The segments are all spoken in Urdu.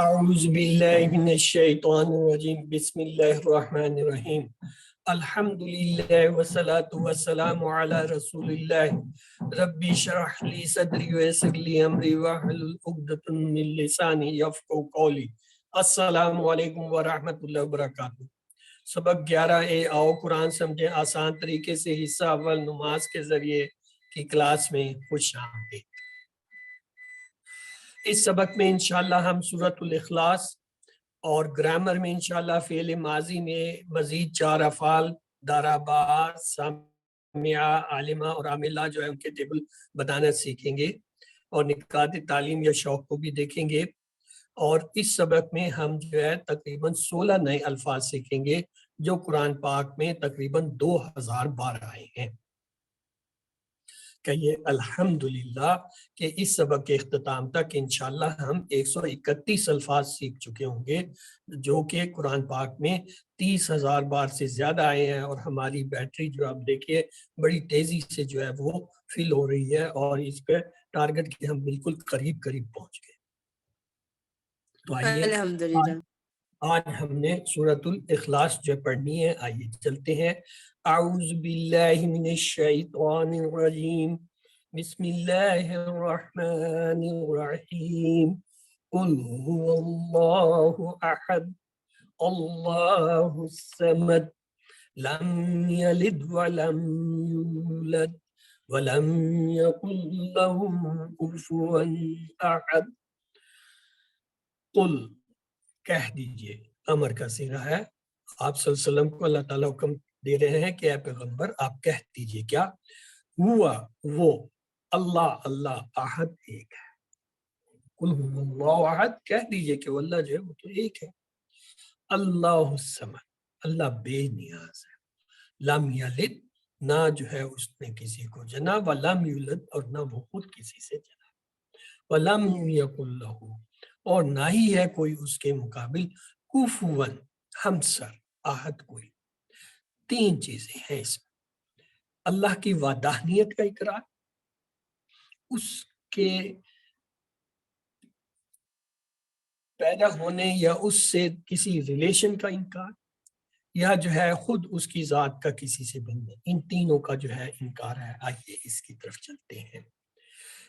اعوذ باللہ من الشیطان الرجیم بسم اللہ الرحمن الرحیم الحمدللہ والصلاة والسلام علی رسول اللہ ربی شرح لی صدری ویسر لی امری واحلل عقدۃ من لسانی یفقہوا قولی۔ السلام علیکم ورحمۃ اللہ وبرکاتہ۔ سبق 11 آؤ قرآن سمجھیں آسان طریقے سے، حصہ اول نماز کے ذریعے کی کلاس میں خوش آمدید۔ اس سبق میں انشاءاللہ ہم سورۃ الاخلاص اور گرامر میں انشاءاللہ فعل ماضی میں مزید 4 افعال دارابا، سامعہ، عالمہ اور عاملہ جو ہے ان کے ٹیبل بنانا سیکھیں گے، اور نکات تعلیم یا شوق کو بھی دیکھیں گے۔ اور اس سبق میں ہم جو ہے تقریباً 16 نئے الفاظ سیکھیں گے جو قرآن پاک میں تقریباً 2000 بار آئے ہیں۔ کہیے الحمدللہ کہ اس سبق کے اختتام تک انشاءاللہ ہم 131 الفاظ سیکھ چکے ہوں گے، جو کہ قرآن پاک میں 30,000 بار سے زیادہ آئے ہیں، اور ہماری بیٹری جو آپ دیکھیے بڑی تیزی سے جو ہے وہ فل ہو رہی ہے، اور اس پہ ٹارگٹ کے ہم بالکل قریب پہنچ گئے۔ تو آئیے الحمدللہ آج ہم نے سورۃ الاخلاص جو پڑھنی ہے، آئیے چلتے ہیں۔ اعوذ باللہ من الشیطان الرجیم بسم اللہ الرحمن الرحیم قل هو اللہ احد اللہ الصمد لم یلد ولم یولد ولم یکن له کفوا احد۔ قل کہہ دیجئے، امر کا صیغہ ہے، آپ صلی اللہ علیہ وسلم کو اللہ تعالیٰ حکم دے رہے ہیں کہ اے پیغمبر آپ کہہ دیجئے کیا؟ ہوا وہ، اللہ اللہ احد ایک ہے۔ قل هو اللہ احد، کہہ دیجئے کہ وہ اللہ جو ہے وہ تو ایک ہے۔ اللہ الصمد، اللہ بے نیاز ہے۔ لم یلد، نہ جو ہے اس نے کسی کو جنا، ولم یولد، اور نہ وہ خود کسی سے جنا، ولم یکن لہ، اور نہ ہی ہے کوئی اس کے مقابل، کفوا، ہمسر، احد کوئی۔ 3 چیزیں ہیں اس میں: اللہ کی وحدانیت کا اقرار، اس کے پیدا ہونے یا اس سے کسی ریلیشن کا انکار، یا جو ہے خود اس کی ذات کا کسی سے بننا، ان تینوں کا جو ہے انکار ہے۔ آئیے اس کی طرف چلتے ہیں۔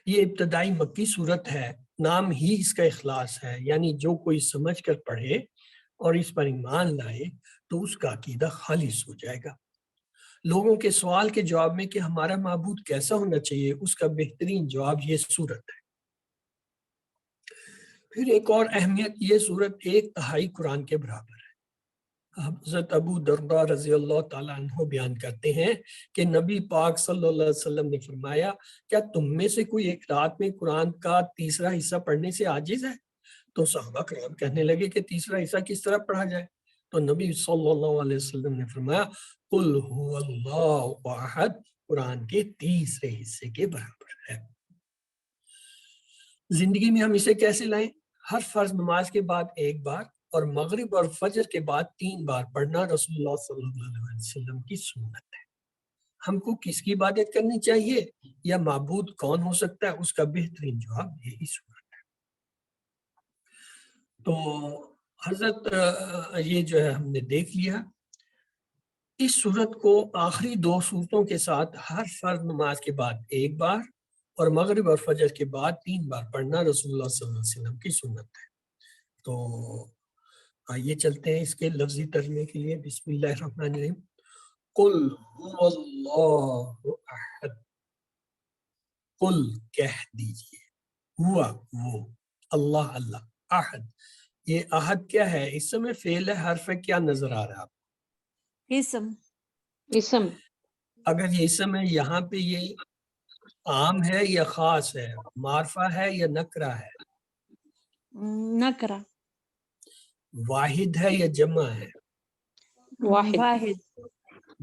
یہ ابتدائی مکی صورت ہے، نام ہی اس کا اخلاص ہے، یعنی جو کوئی سمجھ کر پڑھے اور اس پر ایمان لائے تو اس کا عقیدہ خالص ہو جائے گا۔ لوگوں کے سوال کے جواب میں کہ ہمارا معبود کیسا ہونا چاہیے، اس کا بہترین جواب یہ صورت ہے۔ پھر ایک اور اہمیت، یہ صورت 1/3 قرآن کے برابر ہے۔ حضرت ابو درداء رضی اللہ تعالیٰ عنہ بیان کرتے ہیں کہ نبی پاک صلی اللہ علیہ وسلم نے فرمایا، کیا تم میں سے کوئی ایک رات میں قرآن کا تیسرا حصہ پڑھنے سے عاجز ہے؟ تو صحابہ کرام کہنے لگے کہ تیسرا حصہ کس طرح پڑھا جائے؟ تو نبی صلی اللہ علیہ وسلم نے فرمایا، قل هو اللہ احد قرآن کے تیسرے حصے کے برابر ہے۔ زندگی میں ہم اسے کیسے لائیں؟ ہر فرض نماز کے بعد 1 بار، اور مغرب اور فجر کے بعد 3 بار پڑھنا رسول اللہ صلی اللہ علیہ وسلم کی سنت ہے۔ ہم کو کس کی عبادت کرنی چاہیے یا معبود کون ہو سکتا ہے، اس کا بہترین جواب یہی صورت ہے۔ تو حضرت یہ جو ہے ہم نے دیکھ لیا، اس صورت کو آخری 2 صورتوں کے ساتھ ہر فرض نماز کے بعد 1 بار اور مغرب اور فجر کے بعد 3 بار پڑھنا رسول اللہ صلی اللہ علیہ وسلم کی سنت ہے۔ تو آئیے چلتے ہیں اس کے لفظی ترجمے کے لیے۔ بسم اللہ الرحمن الرحیم قل هو اللہ احد، قل کہہ دیجئے، ہوا وہ، اللہ اللہ، احد، یہ احد کیا ہے؟ اس میں فعل ہے، حرف ہے، کیا نظر آ رہا ہے آپ؟ اسم۔ اگر یہ اسم ہے، یہاں پہ یہ عام ہے یا خاص ہے، معرفہ ہے یا نکرہ ہے؟ نکرہ۔ واحد ہے یا جمع ہے؟ واحد۔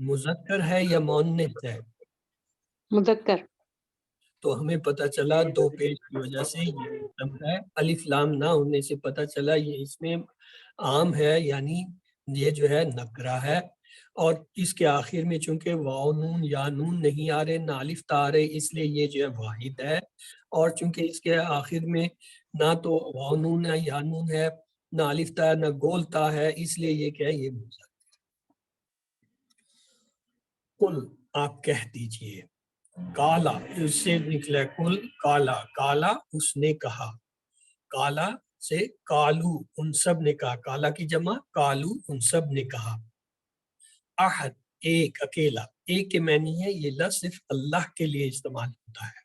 مذکر ہے یا مؤنث ہے؟ مذکر۔ تو ہمیں پتہ چلا 2 پیش کی وجہ سے یہ اسم ہے، الف لام نہ ہونے سے پتہ چلا یہ اس میں عام ہے، یعنی یہ جو ہے نکرہ ہے، اور اس کے آخر میں چونکہ واو نون یا نون نہیں آ رہے، نہ الف تا آ رہے، اس لیے یہ جو ہے واحد ہے، اور چونکہ اس کے آخر میں نہ تو وانون ہے یا نون ہے، نہ الف تا ہے، نہ گول تا ہے، اس لیے یہ کیا ہے، یہ مذکر۔ قل آپ کہہ دیجئے، کالا اس سے نکلا کل کالا، کالا اس نے کہا، کالا سے کالو ان سب نے کہا، کالا کی جمع کالو ان سب نے کہا، احد ایک اکیلا، ایک کے معنی ہے یہ لفظ صرف اللہ کے لیے استعمال ہوتا ہے۔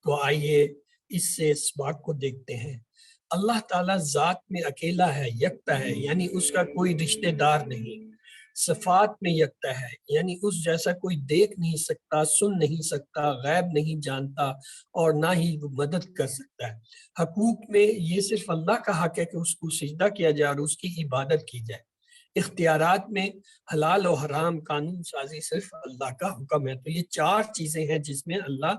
تو آئیے اس سے اس بات کو دیکھتے ہیں، اللہ تعالیٰ ذات میں اکیلا ہے، یکتا ہے، یعنی اس کا کوئی رشتہ دار نہیں، صفات میں یکتا ہے، یعنی اس جیسا کوئی دیکھ نہیں سکتا، سن نہیں سکتا، غیب نہیں جانتا، اور نہ ہی وہ مدد کر سکتا ہے۔ حقوق میں یہ صرف اللہ کا حق ہے کہ اس کو سجدہ کیا جائے اور اس کی عبادت کی جائے۔ اختیارات میں حلال و حرام قانون سازی صرف اللہ کا حکم ہے۔ تو یہ چار چیزیں ہیں جس میں اللہ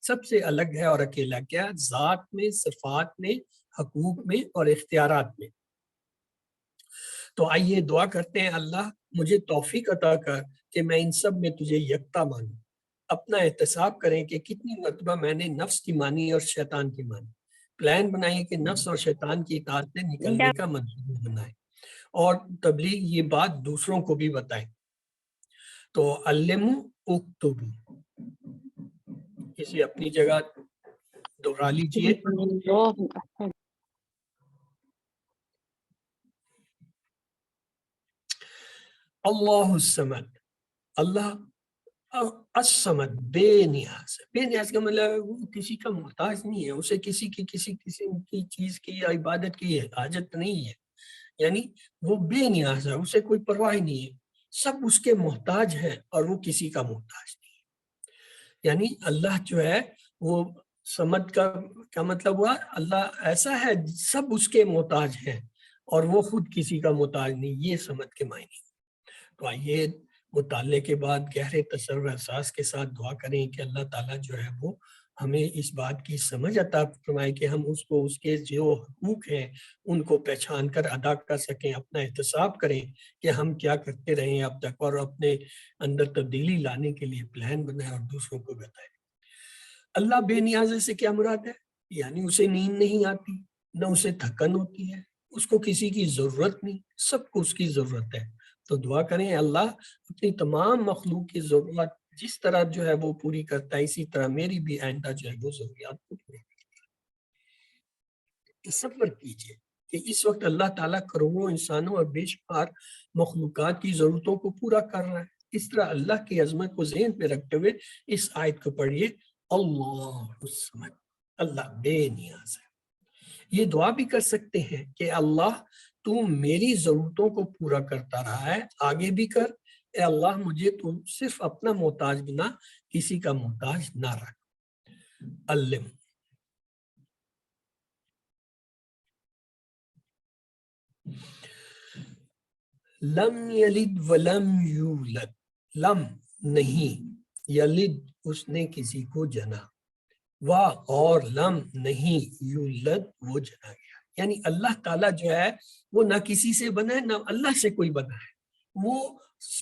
سب سے الگ ہے اور اکیلا، کیا؟ ذات میں، صفات میں، حقوق میں اور اختیارات میں۔ تو آئیے دعا کرتے ہیں، اللہ مجھے توفیق عطا کر کہ میں ان سب میں تجھے یکتا مانوں۔ اپنا احتساب کریں کہ کتنی مرتبہ میں نے نفس کی مانی اور شیطان کی مانی۔ پلان بنائیں کہ نفس اور شیطان کی اطاعت سے نکلنے کا منصوبہ بنائیں، اور تبلیغ یہ بات دوسروں کو بھی بتائیں۔ تو علموا اکتبوا، اسے اپنی جگہ دوہرا لیجئے۔ اللہ الصمد، اللہ الصمد بے نیاز، بے نیاز کا مطلب وہ کسی کا محتاج نہیں ہے، اسے کسی کی چیز کی یا عبادت کی حاجت نہیں ہے، یعنی وہ بے نیاز ہے، اسے کوئی پرواہ نہیں ہے، سب اس کے محتاج ہیں اور وہ کسی کا محتاج نہیں ہے۔ یعنی اللہ جو ہے وہ صمد کا کیا مطلب ہوا؟ اللہ ایسا ہے سب اس کے محتاج ہیں اور وہ خود کسی کا محتاج نہیں، یہ صمد کے معنی۔ تو آئیے مطالعے کے بعد گہرے تصور احساس کے ساتھ دعا کریں کہ اللہ تعالیٰ جو ہے وہ ہمیں اس بات کی سمجھ عطا فرمائے کہ ہم اس کو اس کے جو حقوق ہیں ان کو پہچان کر ادا کر سکیں، اپنا احتساب کریں کہ ہم کیا کرتے رہے ہیں اب تک، اور اپنے اندر تبدیلی لانے کے لیے پلان بنائیں اور دوسروں کو بتائیں۔ اللہ بے نیاز سے کیا مراد ہے؟ یعنی اسے نیند نہیں آتی، نہ اسے تھکن ہوتی ہے، اس کو کسی کی ضرورت نہیں، سب کو اس کی ضرورت ہے۔ تو دعا کریں اللہ اپنی تمام مخلوق کی ضرورت جس طرح جو ہے وہ پوری کرتا ہے، اسی طرح میری بھی آئندہ جو ہے وہ ضروریات کو پوری کرتا ہے۔ تصور کیجئے کہ اس وقت اللہ تعالیٰ کروڑوں انسانوں اور بے شمار مخلوقات کی ضرورتوں کو پورا کر رہا ہے۔ اس طرح اللہ کی عظمت کو ذہن میں رکھتے ہوئے اس آیت کو پڑھیے، اللہ الصمد، اللہ بے نیاز ہے۔ یہ دعا بھی کر سکتے ہیں کہ اللہ تو میری ضرورتوں کو پورا کرتا رہا ہے، آگے بھی کر، اے اللہ مجھے تو صرف اپنا محتاج بنا، کسی کا محتاج نہ رکھ۔ علم، لم یلد ولم یولد، لم نہیں، یلد اس نے کسی کو جنا، اور لم نہیں، یولد وہ جنا گیا۔ یعنی اللہ تعالیٰ جو ہے وہ نہ کسی سے بنا ہے، نہ اللہ سے کوئی بنا ہے، وہ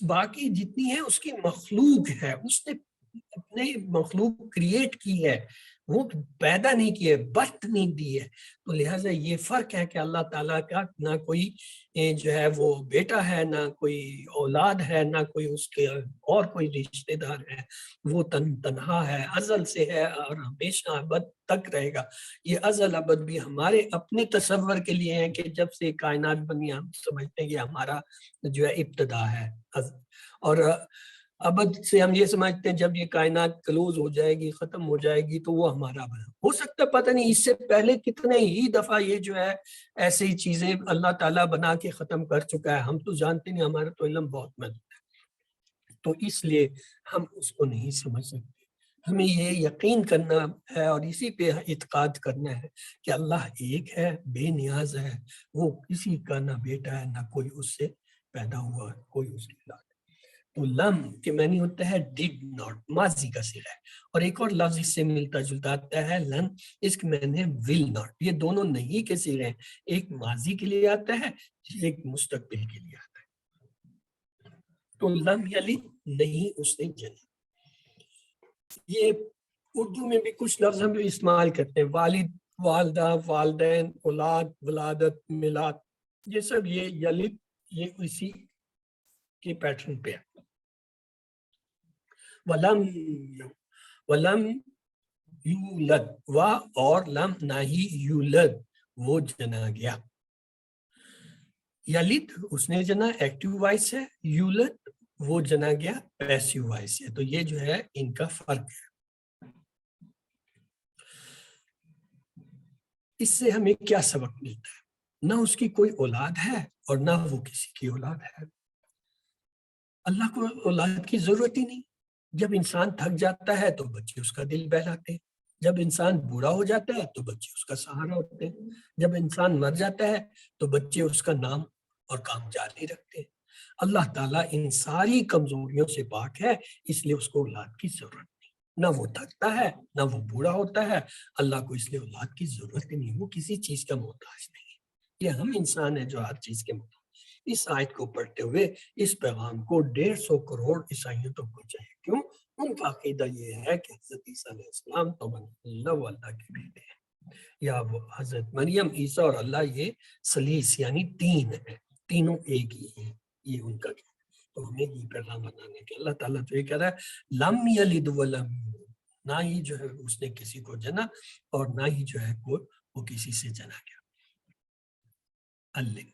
باقی جتنی ہے اس کی مخلوق ہے، اس نے اپنے مخلوق کریٹ کی ہے، وہ پیدا نہیں کی ہے، برتھ نہیں دی ہے۔ تو لہٰذا یہ فرق ہے کہ اللہ تعالیٰ کا نہ کوئی جو ہے وہ بیٹا ہے، نہ کوئی اولاد ہے، نہ کوئی اس کے اور کوئی رشتہ دار ہے، وہ تنہا ہے، ازل سے ہے اور ہمیشہ ابد تک رہے گا۔ یہ ازل ابد بھی ہمارے اپنے تصور کے لیے ہے کہ جب سے کائنات بنی ہم سمجھتے ہیں کہ ہمارا جو ہے ابتدا ہے، اور ابد سے ہم یہ سمجھتے ہیں جب یہ کائنات کلوز ہو جائے گی، ختم ہو جائے گی تو وہ ہمارا بنا۔ ہو سکتا ہے پتہ نہیں اس سے پہلے کتنے ہی دفعہ یہ جو ہے ایسی چیزیں اللہ تعالیٰ بنا کے ختم کر چکا ہے، ہم تو جانتے نہیں، ہمارا تو علم بہت محدود ہے، تو اس لیے ہم اس کو نہیں سمجھ سکتے۔ ہمیں یہ یقین کرنا ہے اور اسی پہ اعتقاد کرنا ہے کہ اللہ ایک ہے، بے نیاز ہے، وہ کسی کا نہ بیٹا ہے، نہ کوئی اس سے پیدا ہوا ہے، کوئی اس کی اولاد ہے۔ تو لم کے معنی ہوتا ہے ڈیڈ ناٹ، ماضی کا صیغہ ہے، اور ایک اور لفظ اس سے ملتا جلتا آتا ہے لن، اس کے معنی ہے ول ناٹ۔ یہ دونوں نہیں کے صیغے ہیں، ایک ماضی کے لیے آتا ہے، ایک مستقبل کے لیے آتا ہے۔ تو لم یلد، نہیں اس نے جنا۔ یہ اردو میں بھی کچھ لفظ ہم استعمال کرتے ہیں، والد والدہ، والدین، اولاد، ولادت، میلاد، یہ سب یہ یلد یہ اسی کے پیٹرن پہ ہے۔ ولم یولد، و اور لم نہ ہی یولد وہ جنا گیا۔ یلد اس نے جنا ایکٹیو وائس ہے، یولد وہ جنا گیا پیسیو وائس ہے، تو یہ جو ہے ان کا فرق ہے۔ اس سے ہمیں کیا سبق ملتا ہے؟ نہ اس کی کوئی اولاد ہے اور نہ وہ کسی کی اولاد ہے۔ اللہ کو اولاد کی ضرورت ہی نہیں۔ جب انسان تھک جاتا ہے تو بچے اس کا دل بہلاتے ہیں، جب انسان بوڑھا ہو جاتا ہے تو بچے اس کا سہارا ہوتے ہیں، جب انسان مر جاتا ہے تو بچے اس کا نام اور کام جاری رکھتے ہیں۔ اللہ تعالیٰ ان ساری کمزوریوں سے پاک ہے، اس لیے اس کو اولاد کی ضرورت نہیں۔ نہ وہ تھکتا ہے نہ وہ بوڑھا ہوتا ہے، اللہ کو اس لیے اولاد کی ضرورت ہی نہیں، وہ کسی چیز کا محتاج نہیں۔ یہ ہم انسان ہیں جو ہر چیز کے محتاج۔ اس آیت کو پڑھتے ہوئے اس پیغام کو 150 کروڑ عیسائیوں تک پہنچائے۔ کیوں؟ ان کا عقیدہ یہ ہے کہ حضرت عیسیٰ علیہ السلام تو اللہ کے بیٹے ہیں، یا وہ حضرت مریم، عیسیٰ اور اللہ یہ ثلیث یعنی تین ہے، تینوں ایک ہی ہیں، یہ ان کا کہنا ہے۔ تو ہمیں یہ پیغام بنانے کے اللہ تعالیٰ تو یہ کہہ رہا ہے لم یلد ولم یولد، نہ ہی جو ہے اس نے کسی کو جنا اور نہ ہی جو ہے وہ کسی سے جنا گیا۔ اللہ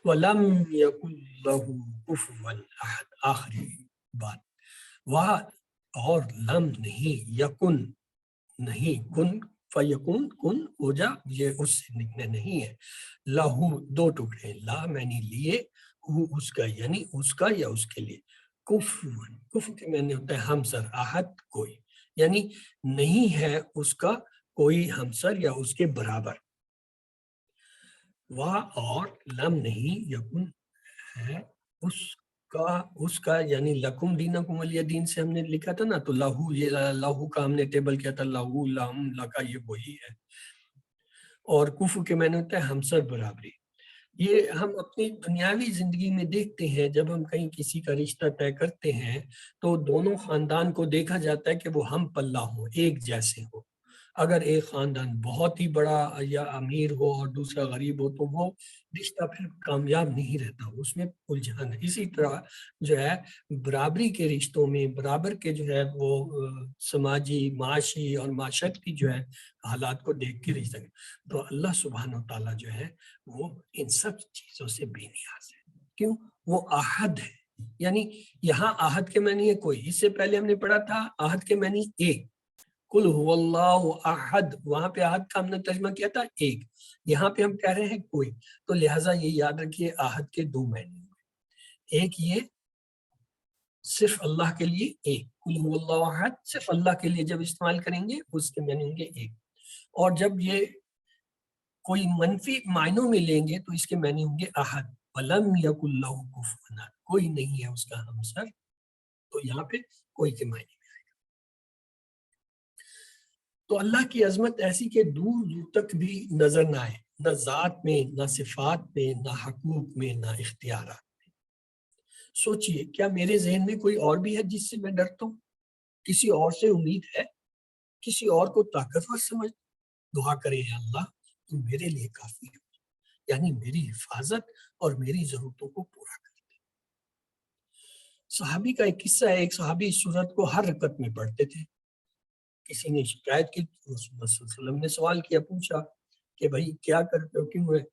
وَلَمْ يَكُنْ لَهُ كُفُوًا أَحَدٌ، آخری بات، وہ اور لم نہیں، یکن نہیں، کن فیکون کن ہو جا، یہ اس سے نکلے نہیں ہے۔ لہو دو ٹکڑے، لا میں نے لیے، ہو اس کا یعنی اس کا یا اس کے لیے، کفوًا کف کے میں نے ہوتا ہے ہمسر، احد کوئی، یعنی نہیں ہے اس کا کوئی ہمسر یا اس کے برابر۔ وہ اور لم نہیں، یکن ہے اس کا یعنی لکم دینکم ولی دین سے ہم نے لکھا تھا نا، تو لہو، یہ لہو کا ہم نے ٹیبل کیا تھا، لہو لہم لکا، یہ وہی ہے۔ اور کفو کے معنی ہوتا ہے ہمسر برابری۔ یہ ہم اپنی دنیاوی زندگی میں دیکھتے ہیں، جب ہم کہیں کسی کا رشتہ طے کرتے ہیں تو دونوں خاندان کو دیکھا جاتا ہے کہ وہ ہم پلہ ہوں، ایک جیسے ہوں۔ اگر ایک خاندان بہت ہی بڑا یا امیر ہو اور دوسرا غریب ہو تو وہ رشتہ پھر کامیاب نہیں رہتا، اس میں الجھن ہے۔ اسی طرح جو ہے برابری کے رشتوں میں، برابر کے جو ہے وہ سماجی، معاشی اور معاشرتی جو ہے حالات کو دیکھ کے رشتہ، تو اللہ سبحانہ و تعالیٰ جو ہے وہ ان سب چیزوں سے بے نیاز ہے۔ کیوں؟ وہ احد ہے، یعنی یہاں احد کے معنی ہے کوئی، اس سے پہلے ہم نے پڑھا تھا احد کے معنی ایک، قل هو اللہ احد، وہاں پہ احد کا ہم نے ترجمہ کیا تھا ایک، یہاں پہ ہم کہہ رہے ہیں کوئی، تو لہٰذا یہ یاد رکھیے احد کے دو معنی ہوئے، ایک یہ صرف اللہ کے لیے ایک، قل هو اللہ احد صرف اللہ کے لیے جب استعمال کریں گے اس کے معنی ہوں گے ایک، اور جب یہ کوئی منفی معنوں میں لیں گے تو اس کے معنی ہوں گے احد، ولم یکن لہ کفوا احد، کوئی نہیں ہے اس کا ہمسر، تو یہاں پہ کوئی کے معنی میں آئے گا۔ تو اللہ کی عظمت ایسی کہ دور دور تک بھی نظر نہ آئے، نہ ذات میں، نہ صفات میں، نہ حقوق میں، نہ اختیارات میں۔ سوچئے کیا میرے ذہن میں کوئی اور بھی ہے جس سے میں ڈرتا ہوں؟ کسی اور سے امید ہے؟ کسی اور کو طاقتور سمجھ؟ دعا کرے اللہ تو میرے لیے کافی ہے، یعنی میری حفاظت اور میری ضرورتوں کو پورا کر دے۔ صحابی کا ایک قصہ ہے، ایک صحابی اس سورت کو ہر رکعت میں پڑھتے تھے۔ کسی نے شکایت کی، رسول اللہ صلی اللہ علیہ وسلم نے سوال کیا، پوچھا کہ بھائی کیا کرتے ہو، کیوں ہے؟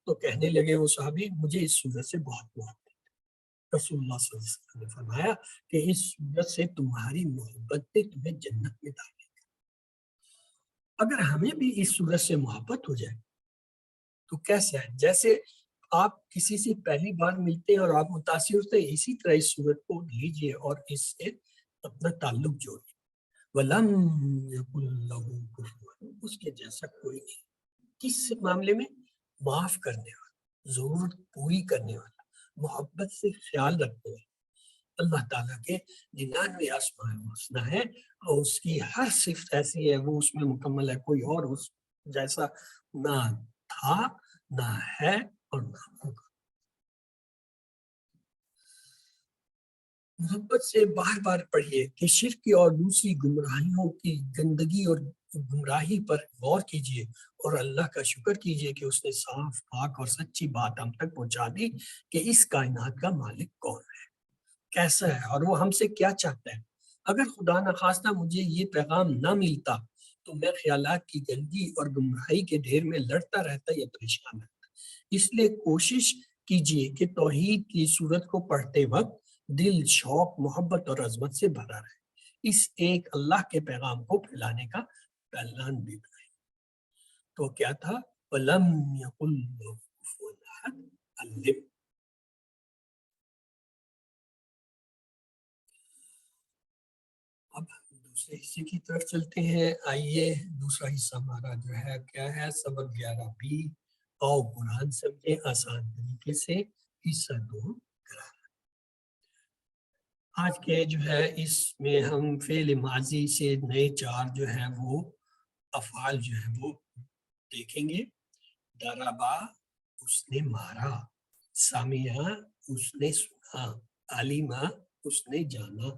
تو کہنے لگے وہ صحابی مجھے اس سورت سے بہت محبت ہے۔ رسول اللہ صلی اللہ علیہ وسلم نے فرمایا کہ اس سورت سے تمہاری محبت نے تمہیں جنت میں داخل کیا۔ اگر ہمیں بھی اس سورت سے محبت ہو جائے تو کیسا ہے؟ جیسے آپ کسی سے پہلی بار ملتے ہیں اور آپ متاثر ہوتے ہیں، اسی طرح اس سورت کو لیجئے اور اس سے اپنا تعلق جوڑیے۔ وَلَمْ يَكُنْ لَهُ كُفُوًا، اس کے جیسا کوئی نہیں۔ کس معاملے میں؟ معاف کرنے والا، ضرورت پوری کرنے والا، محبت سے خیال رکھنے والا۔ اللہ تعالیٰ کے 99 اسماء الحسنی ہے اور اس کی ہر صفت ایسی ہے، وہ اس میں مکمل ہے، کوئی اور اس جیسا نہ تھا، نہ ہے اور نہ ہوگا۔ محبت سے بار بار پڑھیے کہ شرک اور دوسری گمراہیوں کی گندگی اور گمراہی پر غور کیجیے اور اللہ کا شکر کیجیے کہ اس نے صاف پاک اور سچی بات ہم تک پہنچا دی کہ اس کائنات کا مالک کون ہے، کیسا ہے اور وہ ہم سے کیا چاہتا ہے۔ اگر خدا نخواستہ مجھے یہ پیغام نہ ملتا تو میں خیالات کی گندگی اور گمراہی کے ڈھیر میں لڑتا رہتا یا پریشان رہتا۔ اس لیے کوشش کیجیے کہ توحید کی صورت کو پڑھتے وقت دل شوق محبت اور عظمت سے بھرا رہے، اس ایک اللہ کے پیغام کو پھیلانے کا پہلوان بھی بنائے۔ تو کیا تھا؟ وَلَمْ يَقُلْ لَهُ كُفُوًا أَحَدٌ الم۔ اب ہم دوسرے حصے کی طرف چلتے ہیں۔ آئیے دوسرا حصہ ہمارا جو ہے کیا ہے؟ سبق 11 بھی اور قرآن سمجھے آسان طریقے سے، حصہ 2 قرآن۔ آج کے جو ہے اس میں ہم فعل ماضی سے نئے 4 جو ہے وہ افعال جو ہے وہ دیکھیں گے۔ ضربا اس نے مارا، سمعا اس نے سنا، علما اس نے جانا،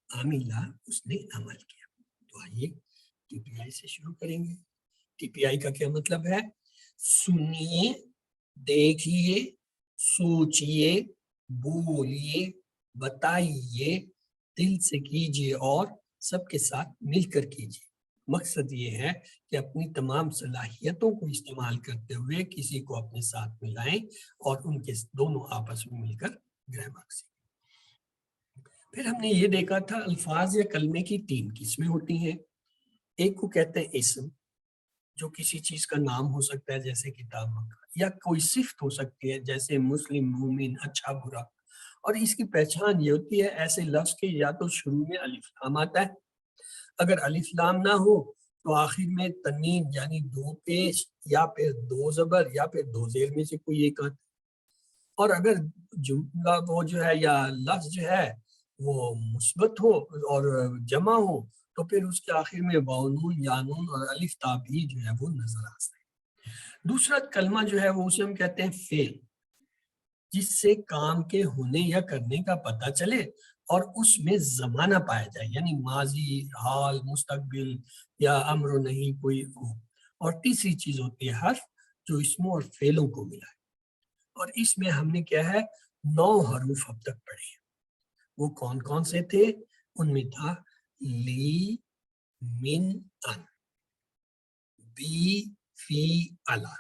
عاملہ اس نے عمل کیا۔ تو آئیے ٹی پی آئی سے شروع کریں گے۔ ٹی پی آئی کا کیا مطلب ہے؟ سنیے، دیکھیے، سوچیے، بولیے، بتائیے، دل سے کیجیے اور سب کے ساتھ مل کر کیجیے۔ مقصد یہ ہے کہ اپنی تمام صلاحیتوں کو استعمال کرتے ہوئے کسی کو اپنے ساتھ ملائیں اور ان کے دونوں آپس میں مل کر گرامر سیکھیں۔ پھر ہم نے یہ دیکھا تھا الفاظ یا کلمے کی 3 قسمیں ہوتی ہیں۔ ایک کو کہتے ہیں اسم، جو کسی چیز کا نام ہو سکتا ہے جیسے کتاب مکہ، یا کوئی صفت ہو سکتی ہے جیسے مسلم، مومن، اچھا برا، اور اس کی پہچان یہ ہوتی ہے ایسے لفظ کے یا تو شروع میں الف لام آتا ہے، اگر الف لام نہ ہو تو آخر میں تنوین یعنی 2 پیش یا پھر 2 زبر یا پھر 2 زیر میں سے کوئی ایک آتا ہے، اور اگر جملہ وہ جو ہے یا لفظ جو ہے وہ مثبت ہو اور جمع ہو تو پھر اس کے آخر میں واو نون یا نون اور الف تا بھی جو ہے وہ نظر آتا ہے۔ دوسرا کلمہ جو ہے وہ اسے ہم کہتے ہیں فعل، جس سے کام کے ہونے یا کرنے کا پتہ چلے اور اس میں زمانہ پایا جائے، یعنی ماضی، حال، مستقبل یا امر و نہیں کوئی ہو۔ اور تیسری چیز ہوتی ہے حرف، جو اسموں اور فعلوں کو ملا ہے، اور اس میں ہم نے کیا ہے 9 حروف اب تک پڑھے ہیں۔ وہ کون کون سے تھے؟ ان میں تھا لی، من، ان، بی، فی، الا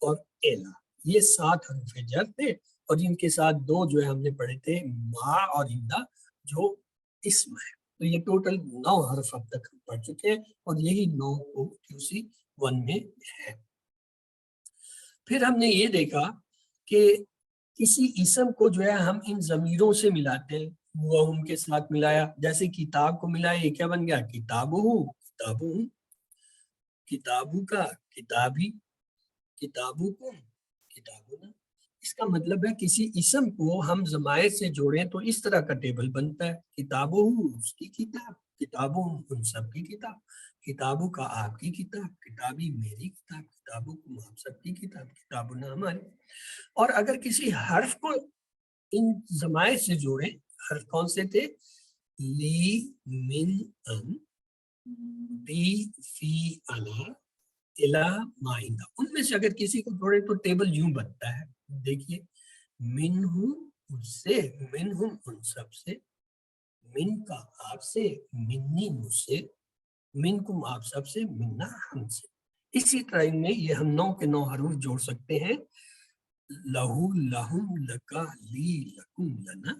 اور ایلا، یہ 7 حروف جر تھے، اور ان کے ساتھ 2 جو ہے ہم نے پڑھے تھے ما اور اندا جو اسم ہے۔ تو یہ ٹوٹل 9 حرف اب تک ہم پڑھ چکے ہیں، اور یہی 9 QC 1 میں ہے۔ پھر ہم نے یہ دیکھا کہ کسی اسم کو جو ہے ہم ان ضمیروں سے ملاتے ہیں، وہ ہم کے ساتھ ملایا، جیسے کتاب کو ملایا، یہ کیا بن گیا؟ کتابو، کتابو، کتابو کا کتابی، کتابو کو کتابنا۔ اس کا مطلب ہے کسی اسم کو ہم ضمائر سے جوڑیں تو اس طرح کا ٹیبل بنتا ہے، کتابو اس کی کتاب، کتابو ان سب کی کتاب، کتابوں کا آپ کی کتاب، کتابی میری کتاب، کتابوں کو آپ سب کی کتاب، کتابنا ہماری۔ اور اگر کسی حرف کو ان ضمائر سے جوڑیں، حرف کون سے تھے؟ لی، من، ان، بی، فی، الا، الا، مائندہ، ان میں سے اگر کسی کو جوڑے تو ٹیبل یوں بنتا ہے، دیکھیے، من ہوں ان سے، من ہوں ان سب سے، من کا آپ سے، منی مجھ سے، من کم آپ سب سے، منا ہم سے۔ اسی طرح ان میں یہ ہم 9 کے 9 حروف جوڑ سکتے ہیں، لہو، لہم، لکا، لی، لکم، لنا،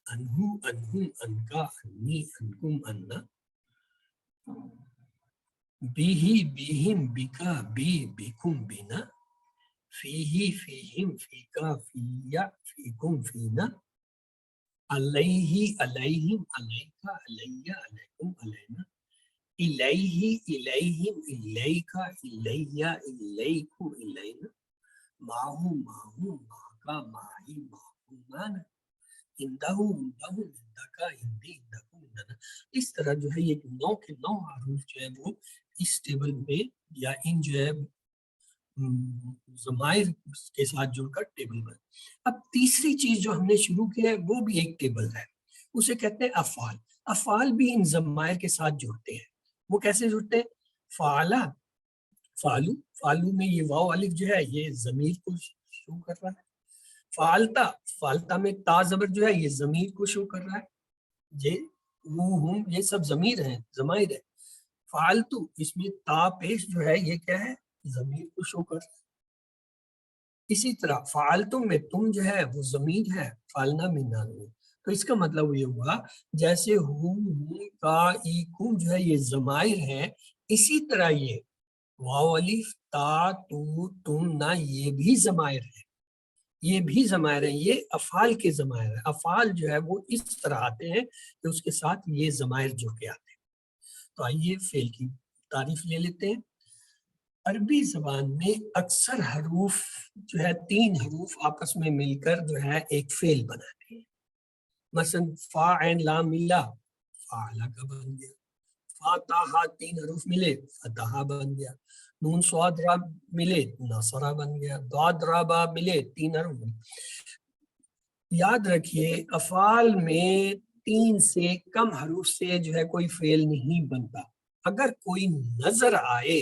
انہو، انہم، انکا، انی، انکم، انا، بیہی، بیہم، بکا، بی، بکم، بنا، فیہی، فیہم، فیکا، فیا، فیکم، فینا، علیہ، علیہم، علیکا، علیہ، علیکم، علینا، الیہ، الیہم، الیکا، الیہ، الیکم، الینا، معہو، معہم، معکا، معہی، معکم، مانا، اندہ، اندہم، اندکا، اندی، اندکم، اندنا۔ اس طرح جو ہے یہ 9 کے 9 حروف جو ہے وہ اس ٹیبل میں یا ان جو ہے ضمائر کے ساتھ جڑ کر ٹیبل بن۔ اب تیسری چیز جو ہم نے شروع کی ہے وہ بھی ایک ٹیبل ہے، اسے کہتے ہیں افعال. افعال بھی ان ضمائر کے ساتھ جڑتے ہیں. وہ کیسے جڑتے ہیں؟ فعلا، فعلو، فعلو میں یہ واو الف جو ہے یہ ضمیر کو شو کر رہا ہے. فعلتا، فعلتا میں تا زبر جو ہے یہ ضمیر کو شو کر رہا ہے. یہ وہ ہم یہ سب ضمیر ہیں، ضمائر ہیں. فعلتو اس میں تا پیش جو ہے یہ کیا ہے؟ ضمیر کو شو کر رہا ہے. اسی طرح فعلتم میں تم جو ہے وہ ضمیر ہے، فعلنا میں نانو. تو اس کا مطلب یہ ہوا جیسے ہم کا ای کم جو ہے یہ ضمائر ہیں، اسی طرح یہ واو الف تا تو تم نا یہ بھی ضمائر ہیں، یہ بھی ضمائر ہیں. یہ افعال کے ضمائر ہیں. افعال جو ہے وہ اس طرح آتے ہیں کہ اس کے ساتھ یہ ضمائر جڑ کے آتے ہیں. تو آئیے فعل کی تعریف لے لیتے ہیں. عربی زبان میں اکثر حروف جو ہے 3 حروف آپس میں مل کر جو ہے ایک فعل بناتے ہیں. مثلا فا عین لام ملا فعلا کا بن گیا. فا تا ہا 3 حروف ملے فتحا بن گیا. نون صاد را ملے نصرہ بن گیا. ضاد را با ملے 3 حروف ملے. یاد رکھیے افعال میں 3 سے کم حروف سے جو ہے کوئی فعل نہیں بنتا. اگر کوئی نظر آئے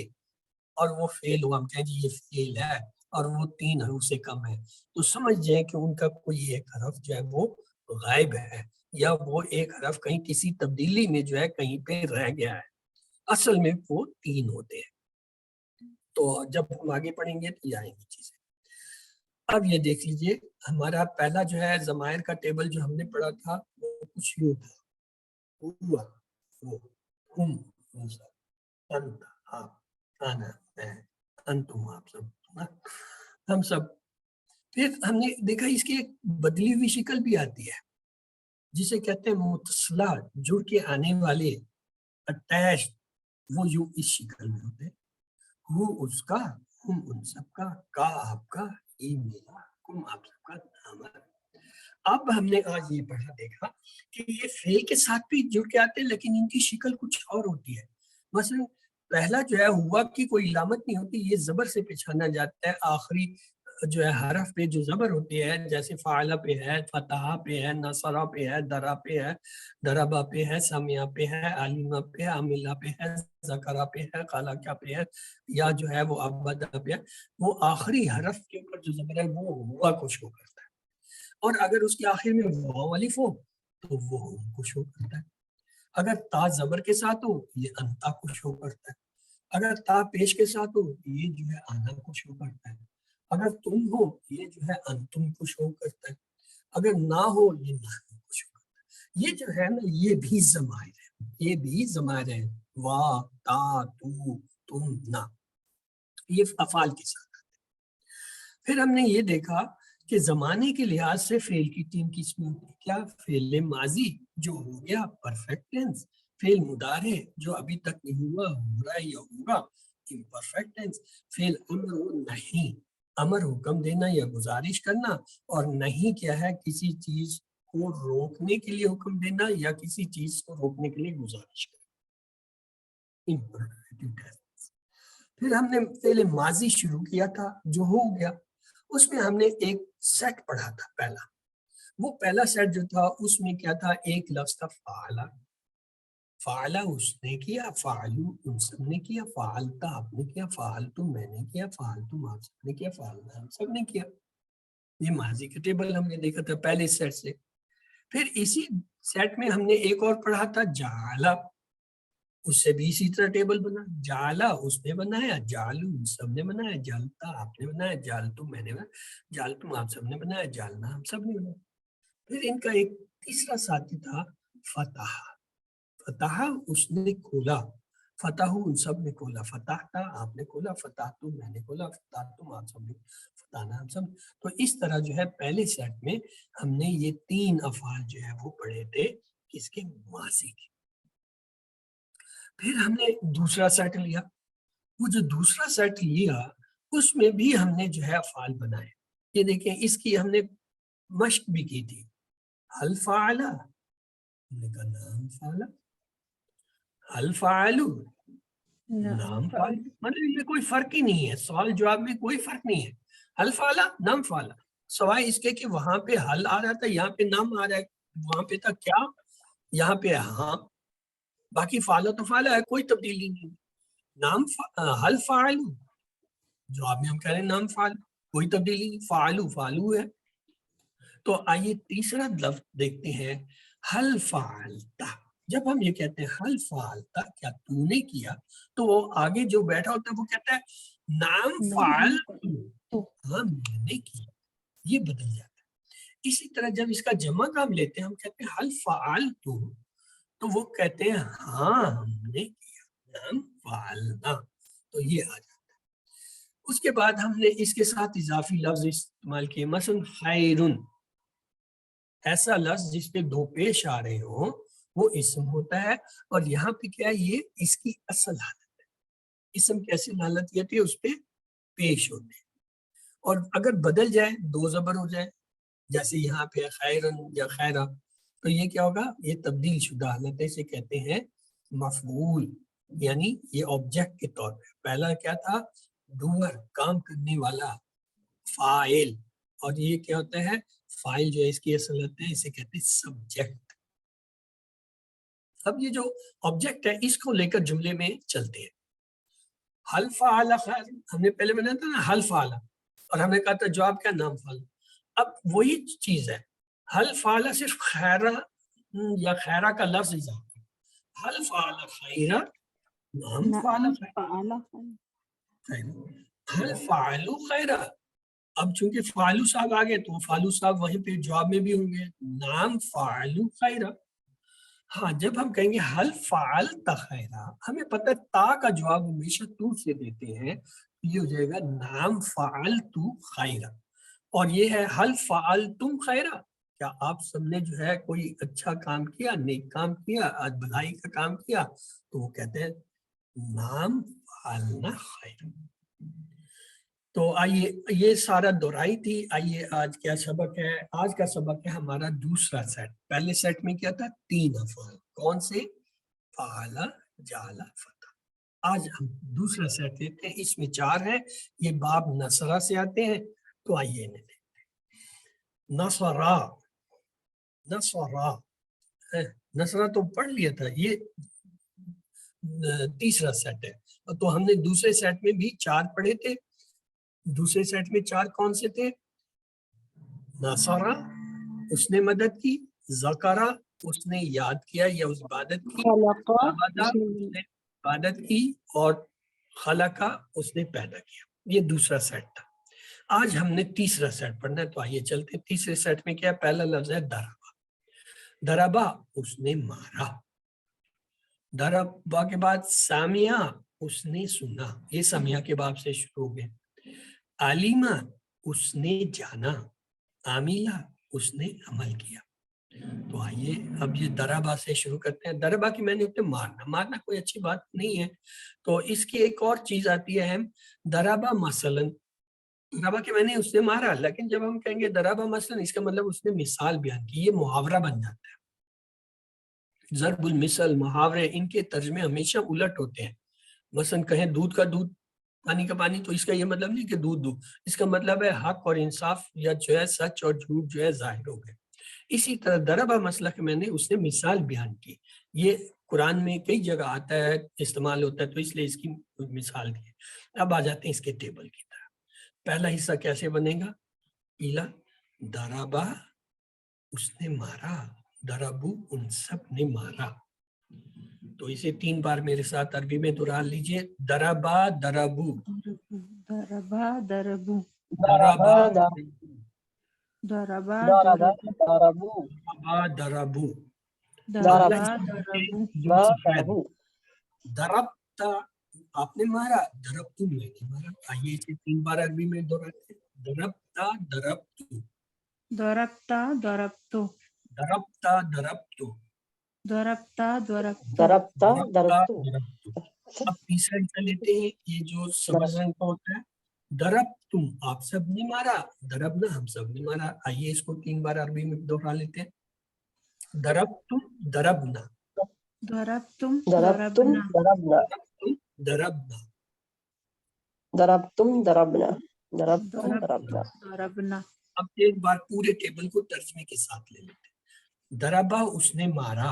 اور وہ فعل ہوا، ہم کہیں جی یہ فعل ہے اور وہ 3 حروف سے کم ہے، تو سمجھ جائیں کہ ان کا کوئی ایک حرف جو ہے وہ غائب ہے، یا وہ ایک حرف کہیں کسی تبدیلی میں جو ہے کہیں پہ رہ گیا ہے. اصل میں وہ 3 ہوتے ہیں. تو جب ہم آگے پڑھیں گے تو یہ آئیں گی چیزیں. اب یہ دیکھ لیجئے ہمارا پہلا جو ہے ضمائر کا ٹیبل جو ہم نے پڑھا تھا وہ کچھ یوں تھا. ہوا، وہ، ہم، انت، آپ، انا، میں، انتم، آپ سب، ہم سب. پھر ہم نے دیکھا اس کی ایک بدلی ہوئی شکل بھی آتی ہے جسے کہتے ہیں متصلہ، جڑ کے آنے والے اٹیچ. وہ یوں اس شکل میں ہوتے ہیں. وہ اس کا، ہم ان سب کا آپ کا، ای میرا، کم آپ سب کا، ہمارا. اب ہم نے آج یہ پڑھا دیکھا کہ یہ فعل کے ساتھ بھی جڑ کے آتے ہیں لیکن ان کی شکل کچھ اور ہوتی ہے. مثلا پہلا جو ہے ہوا کی کوئی علامت نہیں ہوتی، یہ زبر سے پہچانا جاتا ہے. آخری جو ہے حرف پہ جو زبر ہوتی ہے جیسے فاعلہ پہ ہے، فتحہ پہ ہے، نصرہ پہ ہے، درا پہ ہے، دربا پہ ہے، سمیہ پہ ہے، علیمہ پہ ہے، عاملہ پہ ہے، ذکرہ پہ ہے، خالقہ پہ ہے، یا جو ہے وہ عبدہ پہ ہے. وہ آخری حرف کے اوپر جو زبر ہے وہ ہوا کو شو کرتا ہے. اور اگر اس کے آخر میں واو الف ہو تو وہ ہم کو شو کرتا ہے. اگر تا زبر کے ساتھ ہو یہ انتا کو شو کرتا ہے. اگر تا پیش کے ساتھ ہو یہ جو ہے آنا کو شو کرتا ہے. اگر تم ہو یہ جو ہے انتم کو شو کرتا ہے. اگر نہ ہو یہ نحن کو شو کرتا ہے. یہ جو ہے نا یہ بھی ضمائر ہے، یہ بھی ضمائر ہے. وا، تا، تو، تم، نا، یہ افعال کے ساتھ. پھر ہم نے یہ دیکھا کہ زمانے کے لحاظ سے فعل کی 3 قسمیں ہوتی ہیں. کیا؟ فعل ماضی جو ہو گیا پرفیکٹ ٹینس، فعل مضارع جو ابھی تک نہیں ہوا، ہو رہا ہے یا ہوگا امپرفیکٹ ٹینس، فعل امر و نہیں، امر حکم دینا یا گزارش کرنا، اور نہیں کیا ہے کسی چیز کو روکنے کے لیے حکم دینا یا کسی چیز کو روکنے کے لیے گزارش کرنا. Imperfect tense. پھر ہم نے فعل ماضی شروع کیا تھا جو ہو گیا، اس میں ہم نے ایک سیٹ پڑھا تھا. پہلا وہ پہلا سیٹ جو تھا اس میں کیا تھا؟ ایک لفظ تھا فعلا. فعلا اس نے کیا، فعلو ان سب نے کیا، فعلتا آپ نے کیا، فعلتم میں نے کیا، فعلتم آپ سب نے کیا، فعلنا ہم سب نے کیا. یہ ماضی کا ٹیبل ہم نے دیکھا تھا پہلے سیٹ سے. پھر اسی سیٹ میں ہم نے ایک اور پڑھا تھا جعلا، اس سے بھی اسی طرح ٹیبل بنا. جعلا اس نے بنایا، جعلو ہم سب نے بنایا، جعلتا آپ نے بنایا، جعلتم میں نے بنایا، جعلتم آپ سب نے بنایا، جعلنا ہم سب نے بنایا. پھر ان کا ایک تیسرا ساتھی تھا فتح. فتح اس نے کھولا، فتح ان سب نے کھولا، فتحتا آپ نے کھولا، فتحتم میں نے کھولا، فتحتم آپ سب نے، فتحنا ہم سب. تو اس طرح جو ہے پہلے سیٹ میں ہم نے یہ 3 افعال جو ہے وہ پڑھے تھے کس کے؟ ماضی کے. پھر ہم نے دوسرا سیٹ لیا. وہ جو دوسرا سیٹ لیا اس میں بھی ہم نے جو ہے افعال بنائے. یہ دیکھیں اس کی ہم نے مشق بھی کی تھی. حل فعلا ہم نے کہا نام فعلا، حل فعلو نام فعل، مطلب یہ کوئی فرق ہی نہیں ہے، سوال جواب میں کوئی فرق نہیں ہے. حل فعلا نام فعلا، سوائے اس کے کہ وہاں پہ حل آ رہا تھا یہاں پہ نام آ رہا ہے. وہاں پہ تھا کیا یہاں پہ ہاں، باقی فعلا تو فعلا ہے، کوئی تبدیلی نہیں. نام حل فاعل، جواب میں ہم کہہ رہے ہیں نام فعل، کوئی تبدیلی نہیں، فعلو فعلو ہے. تو آئیے تیسرا لفظ دیکھتے ہیں، حل فعلتا. جب ہم یہ کہتے ہیں حل فعلتا، کیا تو نے کیا، تو وہ آگے جو بیٹھا ہوتا ہے وہ کہتا ہے نام فعل، ہاں میں نے کیا، یہ بدل جاتا ہے. اسی طرح جب اس کا جمع کام لیتے ہیں، ہم کہتے ہیں حل فعلتو، تو وہ کہتے ہیں ہاں ہم نے کیا، نام فعلنا، تو یہ آ جاتا ہے. اس کے بعد ہم نے اس کے ساتھ اضافی لفظ استعمال کیے، مثلا خیرن، ایسا لفظ جس پہ دو پیش آ رہے ہوں وہ اسم ہوتا ہے. اور یہاں پہ کیا ہے، یہ اس کی اصل حالت ہے. اسم کی اصل حالت یہ ہوتی ہے اس پہ پیش ہوتے ہیں، اور اگر بدل جائے دو زبر ہو جائے، جیسے یہاں پہ خیرن یا خیرہ، تو یہ کیا ہوگا، یہ تبدیل شدہ حالت ہے، اسے کہتے ہیں مفعول، یعنی یہ آبجیکٹ کے طور پہ. پہلا کیا تھا، ڈوور، کام کرنے والا، فاعل، اور یہ کیا ہوتا ہے، فائل جو ہے اس کی اصل ہوتا ہے، اسے کہتے ہیں سبجیکٹ. اب یہ جو آبجیکٹ ہے اس کو لے کر جملے میں چلتے ہیں. حل فعل خیر، ہم نے پہلے بنایا تھا نا حل فعل، اور ہم نے کہا تھا جواب کیا، نام فعل. اب وہی چیز ہے، حل فعل صرف خیرہ یا خیرہ کا لفظ اضافہ، حل فعل خیرہ، نام فعل خیر، حل فعلوا خیرہ. اب چونکہ فعلو صاحب آ گئے تو فعلو صاحب وہیں پہ جواب میں بھی ہوں گے، نام فعلوا خیرہ. ہاں جب ہم کہیں گے حل فعلت خیرہ، ہمیں پتہ ہے تا کا جواب ہمیشہ تو سے دیتے ہیں، یہ ہو جائے گا نام فعلت خیرہ. اور یہ ہے حل فعلتم خیرہ، کیا آپ سب نے جو ہے کوئی اچھا کام کیا، نیک کام کیا، آج بھلائی کا کام کیا، تو وہ کہتے ہیں نام فعلنا خیرہ. تو آئیے یہ سارا دہرائی تھی. آئیے آج کیا سبق ہے، آج کا سبق ہے ہمارا دوسرا سیٹ. پہلے سیٹ میں کیا تھا، 3 افعال، کون سے، فعل، جعل، فتح. آج ہم دوسرا سیٹ لیتے ہیں، اس میں 4 ہیں، یہ باب نصرہ سے آتے ہیں. تو آئیے انہیں دیکھتے ہیں. نصرہ، نصرہ، نصرہ تو پڑھ لیا تھا، یہ تیسرا سیٹ ہے. تو ہم نے دوسرے سیٹ میں بھی 4 پڑھے تھے. دوسرے سیٹ میں 4 کون سے تھے، نصرہ، اس نے مدد کی، ذکرہ، اس نے یاد کیا یا اس عبادت کی، عبادہ، اس نے عبادت کی، اور خلقہ، اس نے پیدا کیا. یہ دوسرا سیٹ تھا. آج ہم نے تیسرا سیٹ پڑھنا ہے. تو آئیے چلتے ہیں. تیسرے سیٹ میں کیا، پہلا لفظ ہے دربا. دربا، اس نے مارا. دربا کے بعد سامعہ، اس نے سنا، یہ سامعہ کے باب سے شروع ہو گئے. علیمہ، اس نے جانا. عاملہ، اس نے عمل کیا. تو آئیے اب یہ دربا سے شروع کرتے ہیں. دربا کی میں نے ہوتے مارنا، مارنا کوئی اچھی بات نہیں ہے. تو اس کی ایک اور چیز آتی ہے، دربا مثلا، دربا کہ میں نے اس نے مارا، لیکن جب ہم کہیں گے دربا مثلا، اس کا مطلب اس نے مثال بیان کی. یہ محاورہ بن جاتا ہے. ضرب المثل، محاورے، ان کے ترجمے ہمیشہ الٹ ہوتے ہیں. مثلا کہیں دودھ کا دودھ، پانی کا پانی، تو اس کا یہ مطلب نہیں کہ دودھ دودھ، اس کا مطلب ہے حق اور انصاف، یا جو ہے سچ اور جھوٹ جو ہے ظاہر ہو گئے. اسی طرح دربا مسئلہ کہ میں نے اس نے مثال بیان کی، یہ قرآن میں کئی جگہ آتا ہے، استعمال ہوتا ہے، تو اس لیے اس کی مثال دی. اب آ جاتے ہیں اس کے ٹیبل کی طرح. پہلا حصہ کیسے بنے گا، پیلا، دربا، اس نے مارا، دربو، ان سب نے مارا. تو اسے 3 بار میرے ساتھ عربی میں دہرا لیجئے. دربا دربو، دربا دربو، دربا دربا دربو، دربا دربو. دربا دربو، دربتا، آپ نے مارا، دربتو، میں نے مارا. آئیے اسے 3 بار عربی میں دہراتے ہیں. دربتا دربتو، دربتا دربتو، دربتا دربتو، دربتا دربتو، دربتا دربتو. اب تیسرا حصہ لیتے ہیں، یہ جو سبز رنگ کا ہوتا ہے. درب تم، آپ سب نے مارا، دربنا، ہم سب نے مارا. آئیے اس کو 3 بار عربی میں دوہرا لیتے ہیں. درب تم دربنا، دربتم دربنا، دربنا، ضربتم ضربنا، ضربتم دربتم ضربنا. دربنا. اب ایک بار پورے ٹیبل کو ترجمے کے ساتھ لے لیتے ہیں. دربا، اس نے مارا.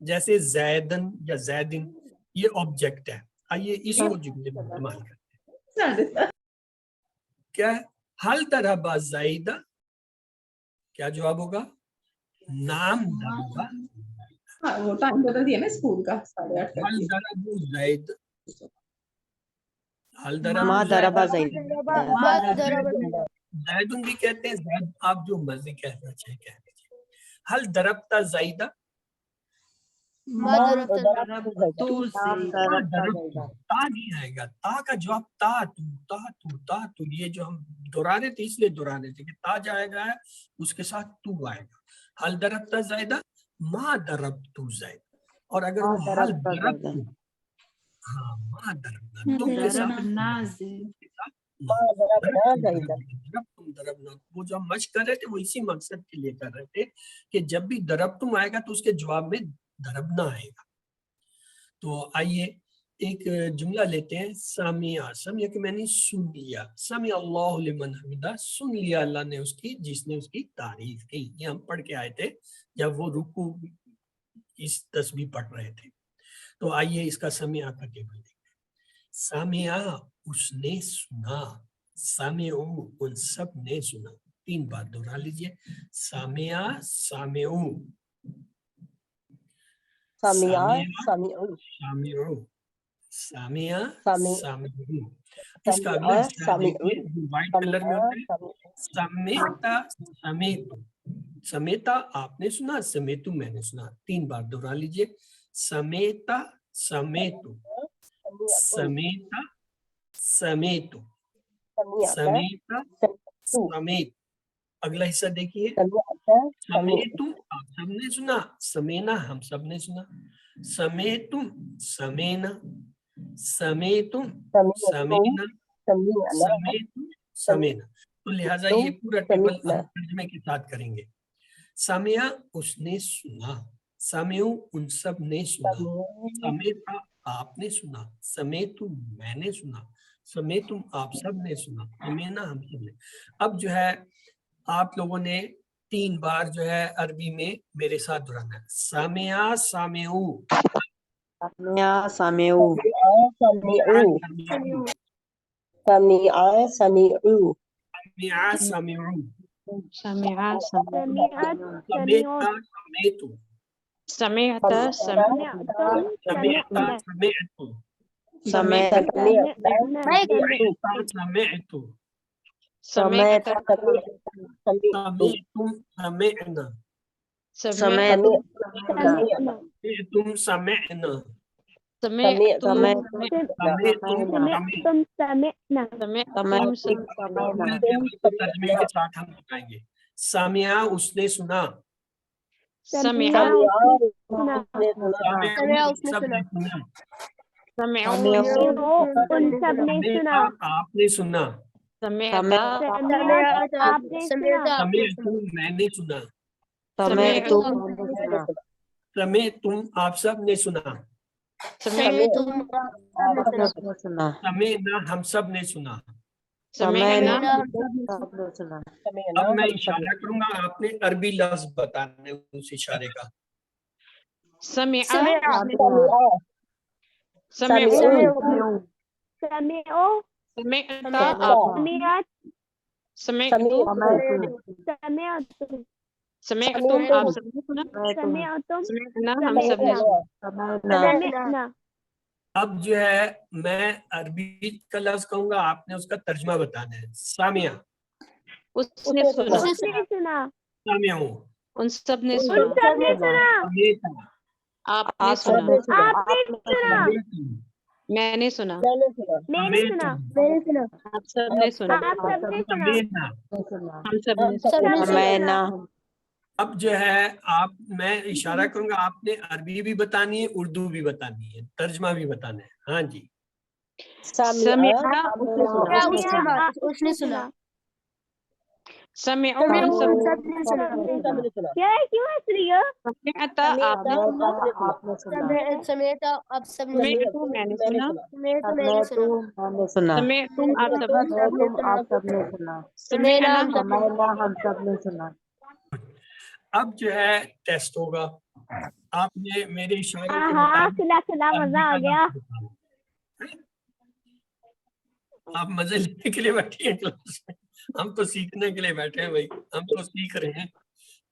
جیسے زیدن یا زیدن یہ آبجیکٹ ہے. آئیے اس کو جملے میں استعمال کرتے ہیں. کیا ہے؟ حل ضرب زید، کیا جواب ہوگا؟ نام ضرب. وہ ٹائم بتا دیا نا اسکول کا 8:30 حل ضرب زید، حل ما ضرب زید. زید. زیدن بھی کہتے ہیں، زید آپ جو مرضی کہنا چاہیں کہہ دیجیے. حل ضربت زید، ما ضربت تا نہیں آئے گا. تا کا جواب تا تو تا تو تا تو، یہ جو ہم دہرا رہے تھے اس لیے دہرا رہے تھے کہ تا جائے گا اس کے ساتھ تو آئے گا. حل ضربت زید، ما ضربت زید. اور اگر وہ حل ضربت، ہاں ما ضربنا، تم کے ساتھ ضربنا، وہ جو ہم مشق کر رہے تھے وہ اسی مقصد کے لیے کر رہے تھے کہ جب بھی ضرب تم آئے گا تو اس کے جواب میں ضربنا آئے گا. تو آئیے ایک جملہ لیتے ہیں. سامعہ، سمعہ کہ میں نے سن لیا. سمع اللہ لمن حمدہ، سن لیا اللہ نے اس کی جس نے اس کی تعریف کی. یہ ہم پڑھ کے آئے تھے جب وہ رکوع اس تسبیح پڑھ رہے تھے. تو آئیے اس کا سمعہ کا ٹیبل دیکھیں. سامعہ اس نے سنا، سامعو ان سب نے سنا. 3 بار دہرا لیجئے. سامعہ سامعو، سامعہ سامعو، سامعو، سامعہ سامع، سامعو. اس کا اگلا حصہ دیکھیے جو وائٹ کلر میں ہوتا ہے. سمیتا سمیتو، سمیتا آپ نے سنا، سمیتو میں نے سنا. 3 بار دہرا لیجئے. سمیتا سمیتو، سمیتا سمیتو، سمیتا سمیت. اگلا حصہ دیکھیے. سمیتو آپ سب نے سنا، سمینا ہم سب نے سنا. سمیتم سمینا، سمیتم سمینا، سمیتم سمینا. تو لہٰذا یہ پورا ٹیبل ہم ترجمے کے ساتھ کریں گے. سامعہ اس نے سنا، سامعو ان سب نے سنا. سمیتا آپ نے سنا، سمیتم میں نے سنا، سمیتم آپ سب نے سنا، سمینا ہم سب نے. اب جو ہے آپ لوگوں نے 3 بار جو ہے عربی میں میرے ساتھ دہرانا ہے. سامعہ سامعو، سامعہ سامعو، سامعہ سامعو، سامعو، سامعہ سامعو، سامعہ سامعو، سمعا سمیتا سمیتو، سمعت سمعت سمیتا سمیتو، سمیت سمیتو، سمعت سمیتم سمعنا، سمعت سمیتم سمعنا، سمعت سمیتم سمعنا. ترجمے کے ساتھ ہم بتائیں گے. سامعہ اس نے سنا، سمعا سامعو سب نے سنا، سمیتا آپ نے سنا، سمیتم میں نے سنا، سمیتم آپ سب نے سنا، سمینا ہم سب نے سنا. اب میں اشارہ کروں گا، آپ نے عربی لفظ بتانا ہے اس اشارے کا. سمعتم آپ سب نے سنا، سمعنا ہم سب نے سنا. اب جو ہے میں عربی کا لفظ کہوں گا، آپ نے اس کا ترجمہ بتانا ہے. سامعہ اس نے سنا، سامعو، ان سب نے سنا، سمیتا آپ نے سنا، سمیتم، میں نے سنا، سمیتم آپ سب نے سنا، سمینا. ہم سب نے سنا. اب جو ہے آپ میں اشارہ کروں گا، آپ نے عربی بھی بتانی ہے، اردو بھی بتانی ہے، ترجمہ بھی بتانا ہے. ہاں جی. سمعا اس نے سنا. سمعوا ان سب نے سنا، سمعت آپ نے سنا، سمیتا اب سب نے سمعت میں نے سنا، سنا، سمعتم آپ سب نے سنا، سمعنا ہم اب جو ہے ٹیسٹ ہوگا. آپ نے میرے اشارے کے مطابق مزہ آ گیا. آپ مزے لینے کے لیے بیٹھے ہیں کلاس میں, ہم تو سیکھنے کے لیے بیٹھے ہیں بھائی, ہم تو سیکھ رہے ہیں,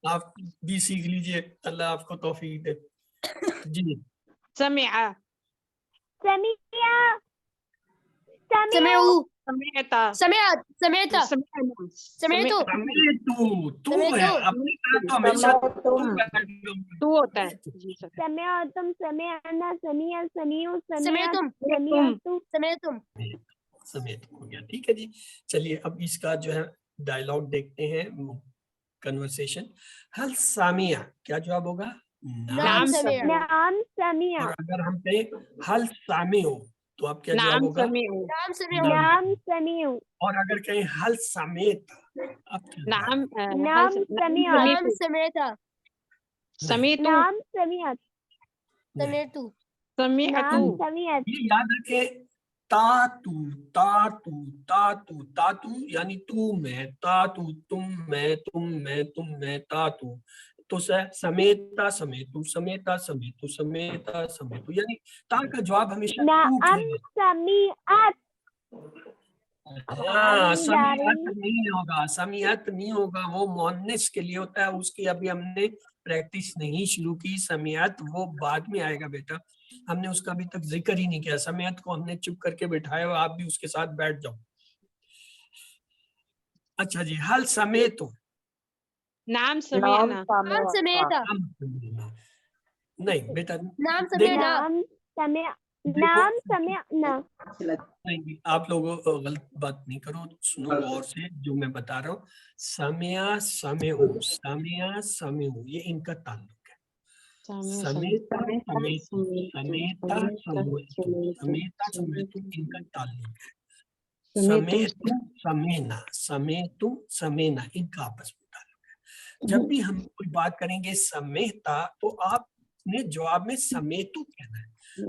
آپ بھی سیکھ لیجئے, اللہ آپ کو توفیق دے. جی سمع سمعوا سمعت سمعت سمعت سمعنا سمعت تو ہے اپنی طرف تو ہمیشہ تو ہوتا ہے. جی سر. سمعتم سمعنا سمع سميع سمعتم سمعتم سمیت ہو گیا. ٹھیک ہے جی, چلیے اب اس کا جو ہے ڈائلاگ دیکھتے ہیں, کنورسیشن. حل سامع کیا جواب ہوگا؟ نعم سمع. نعم سمع. اور اگر ہم کہیں حل سامع تو آپ کیا جواب نعم ہوگا؟ سمعوا. نعم سمع. نعم سمع. اور اگر کہیں حل سمیت اب کیا جواب؟ نعم نعم سمع. نعم سمعت. سمعت نعم سمعت. سمعت. سمعت. نعم سمعت. یہ یاد رکھے, تاتو تاتو تاتو تاتو یعنی تو میں, تاتو تم میں, تم میں تم میں, تاتو تو سمیتا سمیتو سمیتا سمیتو سمیتا سمیتو, یعنی تا کا جواب ہمیشہ تو نعم سمعت. ہاں سمیعت نہیں ہوگا, سمیعت نہیں ہوگا, وہ مؤنث کے لیے ہوتا ہے, اس کی ابھی ہم نے پریکٹس نہیں شروع کی. سمیعت وہ بعد میں آئے گا بیٹا, ہم نے اس کا ابھی تک ذکر ہی نہیں کیا. سمیعت کو ہم نے چپ کر کے بٹھایا اور آپ بھی اس کے ساتھ بیٹھ جاؤ. اچھا جی, حل سمیتو. نعم سمعنا. نعم سمعت. نہیں بیٹا, نعم سمعنا. نعم سمعنا. نہیں, آپ لوگ غلط بات نہیں کرو, سنو غور سے جو میں بتا رہا ہوں. سمع سمعو, سمع سمعو, یہ ان کا تعلق ہے. سمیتا سمیتو, سمیتا سمیتو, سمیتا سمیتو, ان کا تعلق ہے. سمیتو سمینا, سمیتو سمینا, ان کا آپس میں تعلق ہے. جب بھی ہم کوئی بات کریں گے سمیتا تو آپ نے جواب میں سمیتو کہنا ہے.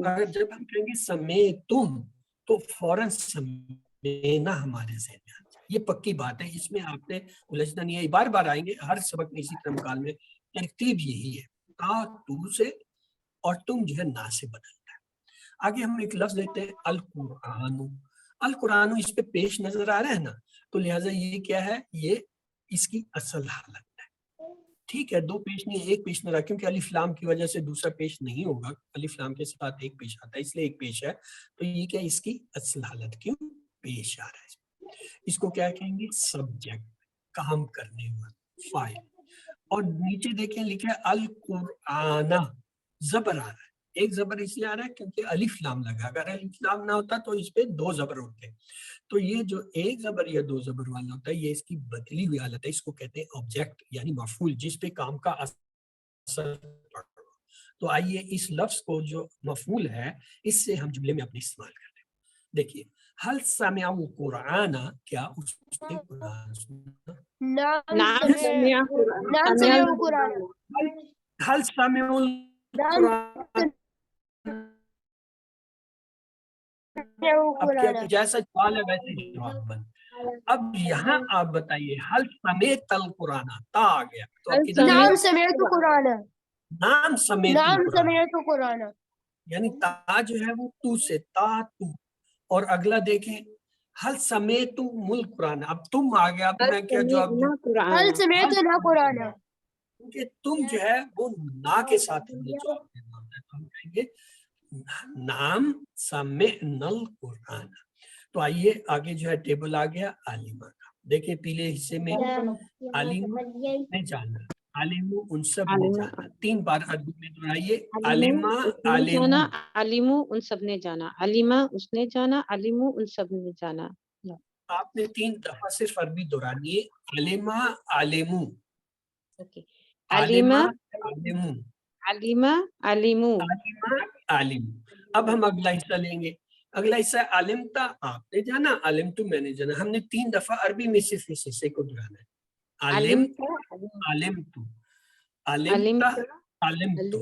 اگر جب ہم کہیں گے سمیتم تو فوراً سمینا ہمارے ذہن میں آتا ہے. یہ پکی بات ہے, اس میں آپ نے الجھنا نہیں ہے. بار بار آئیں گے ہر سبق میں, اسی ترمکال میں ترتیب یہی ہے, تا تو سے اور تم جو ہے نا سے بدلتا ہے. آگے ہم ایک لفظ لیتے ہیں القرآن. القرآن اس پہ پیش نظر آ رہا ہے نا, تو لہٰذا یہ کیا ہے, یہ اس کی اصل حالت ہے. ٹھیک ہے, دو پیش نہیں, ایک پیش نہ رہا, کیونکہ الف لام کی وجہ سے دوسرا پیش نہیں ہوگا. الف لام کے ساتھ ایک پیش آتا ہے, اس لیے ایک پیش ہے. تو یہ کیا اس کی اصل حالت کیوں پیش آ رہا ہے. اس کو کیا کہیں گے؟ سبجیکٹ, کام کرنے والا, فاعل. اور نیچے دیکھیں لکھا ہے القرآن, زبر آ رہا ہے. ایک زبر اس لیے آ رہا ہے کیونکہ الف لام لگا, اگر الف لام نہ ہوتا تو اس پہ دو زبر ہوتے. تو یہ جو ایک زبر یا دو زبر والا ہوتا ہے, یہ اس کی بدلی ہوئی حالت ہے. اس کو کہتے ہیں آبجیکٹ یعنی مفعول, جس پہ کام کا اثر پڑ رہا. تو آئیے اس لفظ کو جو مفعول ہے اس سے ہم جملے میں اپنے استعمال کرتے ہیں. دیکھیے, حل سمعوا قرآن, کیا اس نے قرآن سنا؟ نعم سمعوا قرآن. حل سمعوا القرآن. اب کیا کہ جیسا سوال ہے ویسے جواب بن. اب یہاں آپ بتائیے, حل سمیت القرآن, تا آ گیا تو آپ کی نعم سمعت قرآن. نام سمیت نعم القرآن, سمعت قرآن. یعنی تا جو ہے وہ تو سے, تا تو. اور اگلا دیکھیں, حل سمیت القرآن, اب تم آ گیا, اب میں کیا جواب دوں؟ حل سمعت قرآن. کیونکہ تم جو ہے وہ نا کے ساتھ ہم نے جواب دینا ہوتا ہے, تو ہم کہیں گے نام سمعنا القرآن. تو آئیے آگے جو ہے ٹیبل آ گیا عالمہ کا. دیکھیں پیلے حصے میں عالمہ نے جانا, عالمو ان سب نے جانا. 3 بار عربی میں دہرائیے, عالمہ عالمو. علیمو ان سب نے جانا, علیمہ اس نے جانا, علیمو ان سب نے جانا. آپ نے 3 دفعہ صرف عربی دہرانی ہے, عالمہ عالمو, علیمہ عالمو, علیمہ علیمو. عالمہ عالمو. اب ہم اگلا حصہ لیں گے. اگلا حصہ علمتا, آپ نے جانا, علمتو میں نے جانا. ہم نے 3 دفعہ عربی میں صرف اس حصے کو دہرانا ہے. علمتا علمتو, علمتا علمتو,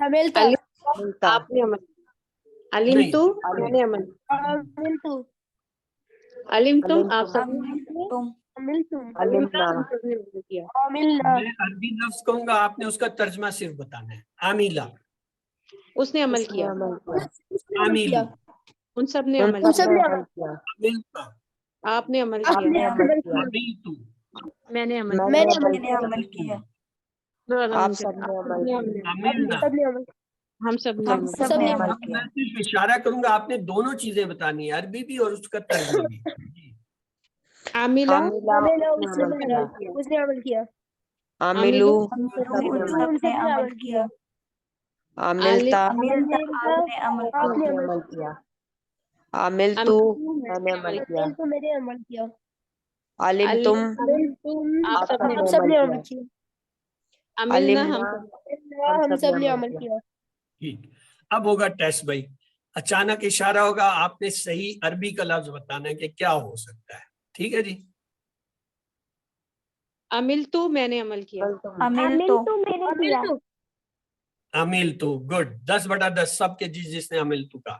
عملت عملتا آپ نے عمل علم تو میں نے عمل عملت علم تم آپ سب نے عملتم علمنا ہم سب نے عمل کیا عملنا میں عربی لفظ کہوں گا، آپ نے اس کا ترجمہ صرف بتانا ہے. عاملہ، اس نے عمل اس نے کیا عمل کیا عاملو، ان سب نے ان عمل سب کیا نے عمل کیا عملتا، آپ نے عمل آپ کیا نے عمل کیا عملتو، میں نے عمل میں کیا نے عمل کیا آپ سب نے عمل کیا عملنا. سب نے عمل ہم سب نے ہم عمل سب نے عمل اب کیا میں صرف اشارہ کروں گا، آپ نے دونوں چیزیں بتانی ہے، عربی بھی اور اس کا ترجمہ بھی. جی. عاملہ عاملہ عملہ اس نے عمل کیا اس نے عمل کیا عاملو عاملو ہم سب نے عمل کیا عاملتا آپ نے عمل عمل کیا عاملتو میں نے عمل کیا تو میں نے عمل کیا علمتم آپ آپ سب نے سب ہم سب نے عمل عمل کیا عملنا علمنا ہم ہم سب نے عمل کیا ٹھیک. اب ہوگا ٹیسٹ بھائی. اچانک اشارہ ہوگا، آپ نے صحیح عربی کا لفظ بتانا ہے کہ کیا ہو سکتا ہے. ٹھیک ہے جی. عمل تو میں نے عمل کیا عمل تو گڈ. 10/10 سب کے جس نے عمل تو کا.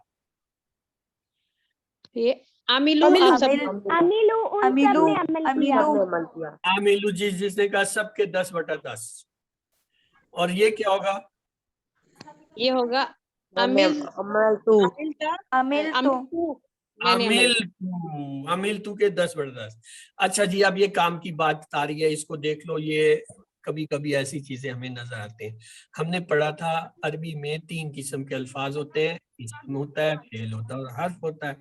یہ عاملو آپ سب نے عمل کیا عاملو جس نے کہا سب کے 10/10. اور یہ کیا ہوگا؟ یہ ہوگا میں نے عملتو میں نے عمل عمل تو کے 10/10. اچھا جی، اب یہ کام کی بات آ رہی ہے، اس کو دیکھ لو. یہ کبھی کبھی ایسی چیزیں ہمیں نظر آتے ہیں. ہم نے پڑھا تھا عربی میں 3 قسم کے الفاظ ہوتے ہیں، اسم ہوتا ہے، فعل ہوتا ہے اور حرف ہوتا ہے.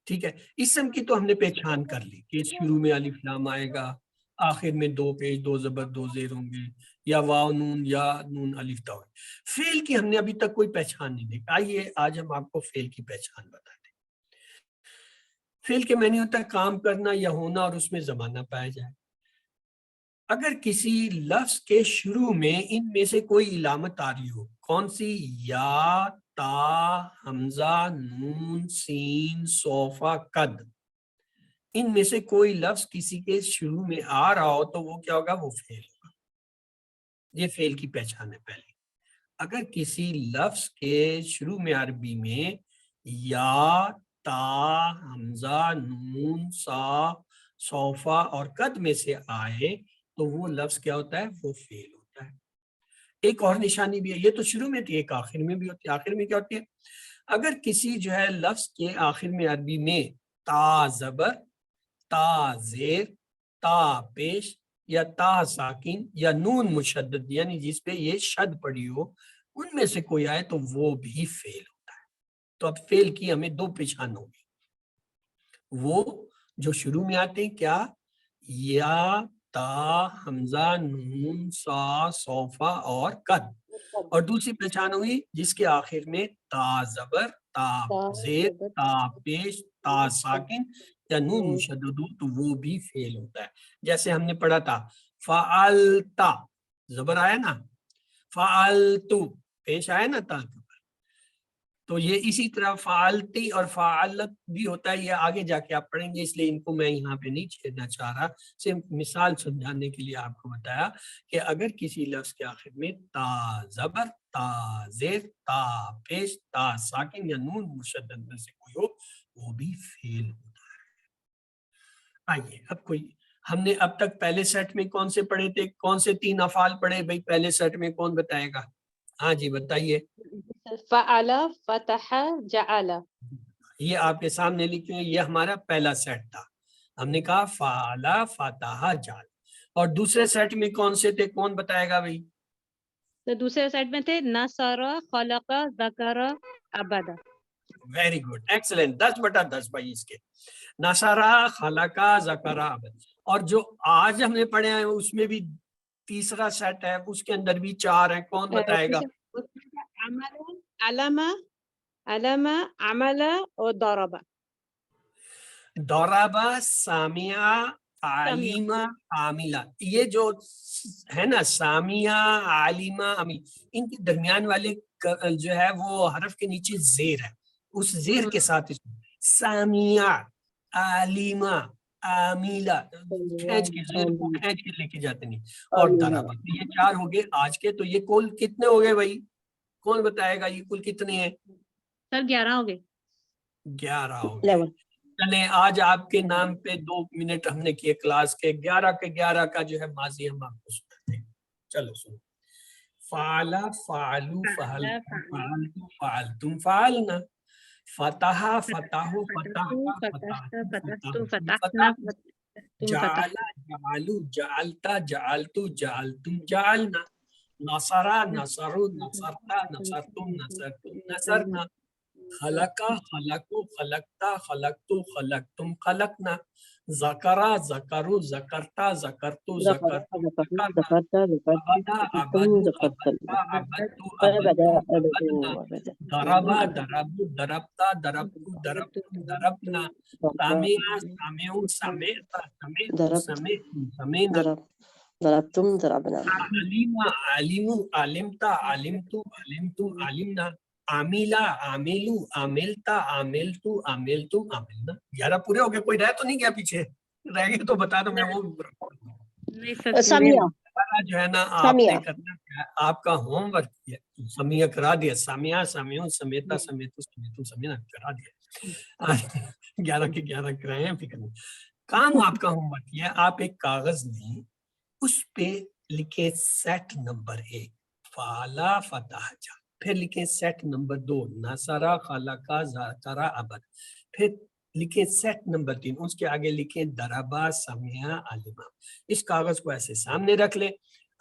ٹھیک ہے. اسم کی تو ہم نے پہچان کر لی کہ شروع میں الف لام آئے گا، آخر میں 2 پیش 2 زبر 2 زیر ہوں گے، یا واو نون یا نون الف تا. فعل کی ہم نے ابھی تک کوئی پہچان نہیں دیکھا. آئیے آج ہم آپ کو فعل کی پہچان بتاتے ہیں. فعل کے معنی ہوتا ہے کام کرنا یا ہونا اور اس میں زمانہ پایا جائے. اگر کسی لفظ کے شروع میں ان میں سے کوئی علامت آ رہی ہو، کون سی؟ یا، تا، حمزہ، نون، سین، صوفہ، قد. ان میں سے کوئی لفظ کسی کے شروع میں آ رہا ہو تو وہ کیا ہوگا؟ وہ فعل ہوگا. یہ فعل کی پہچان ہے پہلے. اگر کسی لفظ کے شروع میں عربی میں یا، تا، حمزہ، نون، سا، صوفہ اور قد میں سے آئے تو وہ لفظ کیا ہوتا ہے؟ وہ فعل ہوتا ہے. ایک اور نشانی بھی ہے، یہ تو شروع میں تھی، ایک آخر میں بھی ہوتی ہے. آخر میں کیا ہوتی ہے؟ اگر کسی جو ہے لفظ کے آخر میں عربی میں تا زبر، تا زیر، تا پیش یا تا ساکن یا نون مشدد یعنی جس پہ یہ شد پڑی ہو، ان میں سے کوئی آئے تو وہ بھی فعل ہوتا ہے. تو اب فعل کی ہمیں 2 پہچان ہوگی. وہ جو شروع میں آتے ہیں کیا؟ یا، تا، حمزہ، نون، سا، صوفہ اور قد. اور دوسری پہچان ہوئی جس کے آخر میں تا زبر، تا زیر، تا پیش، تا ساکن یا نون مشدد ہو تو وہ بھی فعل ہوتا ہے. جیسے ہم نے پڑھا تھا فعلتا، زبر آیا نا، فعلتو پیش آیا نا تا. تو یہ اسی طرح فعلتی اور فعلت بھی ہوتا ہے. یہ آگے جا کے آپ پڑھیں گے، اس لیے ان کو میں یہاں پہ نہیں چھیڑنا چاہ رہا. صرف مثال سمجھانے کے لیے آپ کو بتایا کہ اگر کسی لفظ کے آخر میں تا زبر، تا زیر، تا پیش، تا ساکن یا نون مشدد میں سے کوئی ہو وہ بھی فعل ہوتا ہے. آئیے اب کوئی، ہم نے اب تک پہلے سیٹ میں کون سے پڑھے تھے؟ کون سے 3 افعال پڑھے بھائی پہلے سیٹ میں؟ کون بتائے گا؟ ہاں جی بتائیے. فعل، فتح، جعل. یہ آپ کے سامنے لکھے ہیں، یہ ہمارا پہلا سیٹ تھا. ہم نے کہا فعل، فتح، جعل. اور دوسرے سیٹ میں کون سے تھے؟ کون بتائے گا بھائی؟ تو دوسرے سائڈ میں تھے نصر، خلق، ذکر، عبد. Very good, excellent. 10/10 بھائی اس کے. نصرہ، خلقہ، ذکرہ، عبد. اور جو آج ہم نے پڑھے ہیں اس میں بھی تیسرا سیٹ ہے، اس کے اندر بھی 4 ہیں. کون بتائے گا؟ عمل، علم، علم، عمل اور ضرب. ضربہ، سامعہ، علیمہ، عاملہ. یہ جو ہے نا سامعہ، علیمہ، عاملہ، ان کے درمیان والے جو ہے وہ حرف کے نیچے زیر ہے. اس زیر کے ساتھ سامعہ، علیمہ، عاملہ کھینچ کے زیر کو کھینچ کے لے کے جاتے نہیں. اور ضربہ. یہ 4 ہو گئے آج کے. تو یہ کل کتنے ہو گئے بھائی؟ کون بتائے گا یہ کل کتنے ہیں؟ سر 11 ہو گئے. 11 ہو گئے. چلیں آج آپ کے نام پہ 2 منٹ ہم نے کیے کلاس کے 11 کا جو ہے ماضی ہم آپ کو سناتے ہیں. چلو سنو. فعل فعلوا فعلتم فعلتم فعلتم فعلنا. فتح فتح فتحتم فتحنا جعل جعلوا جعلت جعلت جعلتم جعلنا. نصر نصروا نصرت نصرتم نصرتم نصرنا. خلق خلقوا خلقت خلقت خلقتم خلقنا. ذکر ذکروا ذکرت ذکرت ذکرتم ذکرنا. عبدا عبدوا عبدت عبدنا. ضرب ضربوا ضربت ضربت ضربتم ضربنا. سمع سمعوا سمعت سمعت سمعتم سمعنا. ضربتم ضربنا. علم علموا علمت علمت علمتم علمنا. عاملہ عاملو عاملتا عاملتو عاملتم عاملنا. 11 پورے ہو گئے. کوئی رہ تو نہیں گیا پیچھے؟ رہ گئے تو بتا دو میں وہ سمیہ جو ہے نا آپ نے کرنا کیا. آپ کا ہوم ورک ہے. سمیہ کرا دیا. سمیہ سمیوں سمیتا سمیتو سمیتو سمینا کرا دیا. 11 کے 11 کرائے ہیں. فکر نہیں. کام آپ کا ہوم ورک ہے. آپ ایک کاغذ لیں, اس پہ لکھے سیٹ نمبر 1 فعلا فتح جا. پھر لکھیں سیٹ نمبر 2 نصرہ خلقہ ذکرہ عبد. پھر لکھیں سیٹ نمبر 3 اس کے آگے لکھیں دربا سمعہ علمہ. اس کاغذ کو ایسے سامنے رکھ لیں.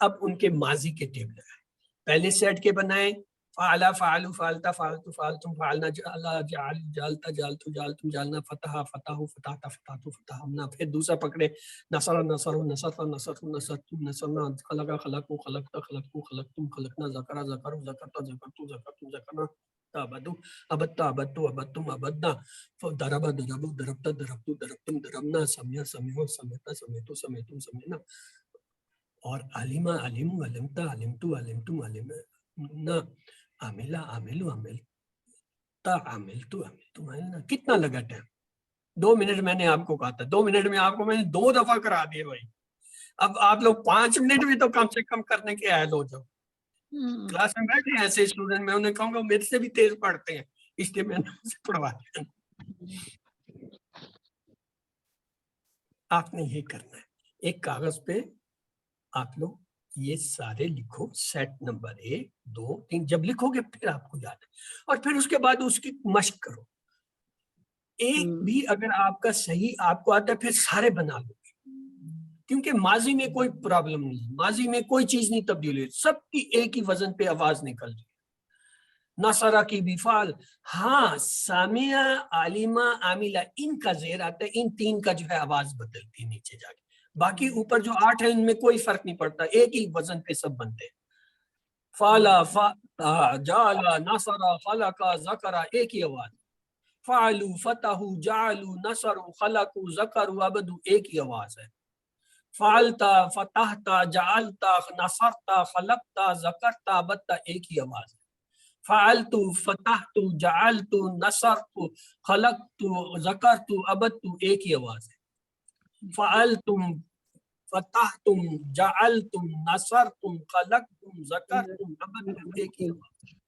اب ان کے ماضی کے ٹیبل لگائیں. پہلے سیٹ کے بنائیں فعلا فعلوا فعلتا فعلتو فعلتم فعلنا جعل جعل جعلتا جعلتو جعلتم جعلنا فتح فتحوا فتحت فتحتو فتحنا. پھر دوسرا پکڑے نصر نصروا نصرت نصرتم نصرتم نصرنا. خلق خلقوا خلقت خلقتو خلقتم خلقنا. ذکر ذکروا ذکرت ذکرتو ذکرتم ذکرنا. عبدوا عبدت عبدتو عبدتم عبدنا. ضرب ضربوا ضربت ضربتو ضربتم ضربنا. سمع سمعوا سمعت سمعتو سمعتم سمعنا. اور علمہ علموا علمتا علمتو علمتم علمنا. عاملہ عاملو عاملتا عاملتو عاملتم عاملنا. کتنا لگا ٹائم؟ 2 منٹ میں نے آپ کو کہا تھا. 2 منٹ میں آپ کو میں نے 2 دفعہ کرا دیے بھائی. اب آپ لوگ 5 منٹ بھی تو کم سے کم کرنے کے اہل ہو جاؤ. کلاس میں بیٹھے ہیں ایسے اسٹوڈنٹ, میں انہیں کہوں گا میرے سے بھی تیز پڑھتے ہیں اس لیے میں نے ان سے پڑھوا دیا. آپ نے یہ کرنا ہے. ایک کاغذ پہ آپ لوگ یہ سارے لکھو. سیٹ نمبر 1 2 3 جب لکھو گے پھر آپ کو یاد ہے. اور پھر اس کے بعد اس کی مشق کرو. ایک بھی اگر آپ کا صحیح آپ کو آتا ہے پھر سارے بنا لو. کیونکہ ماضی میں کوئی پرابلم نہیں, ماضی میں کوئی چیز نہیں تبدیل ہوئی, سب کی ایک ہی وزن پہ آواز نکل رہی ہے. نصرہ کی بھی فعل. ہاں سامعہ علمہ عاملہ ان کا زیر آتا ہے. ان 3 کا جو ہے آواز بدلتی ہے نیچے جا کے. باقی اوپر جو 8 ہیں ان میں کوئی فرق نہیں پڑتا, ایک ہی وزن پہ سب بنتے ہیں. فعلا فتح جعلا نصرہ خلقہ ذکرہ ایک ہی آواز. فعلوا فتحوا جعلوا نصروا خلقوا ذکروا عبدوا ایک ہی آواز ہے. فعلتا فتحتا جعلتا نصرتا خلقتا ذکرتا عبدتا ایک ہی آواز ہے. فعلت فتحت جعلت نصرت خلقت ذکرت عبدت ایک ہی آواز ہے. فعلتم فتحتم جعلتم نصرتم خلقتم ذکرتم عبدتم ایک ہی آواز ہے.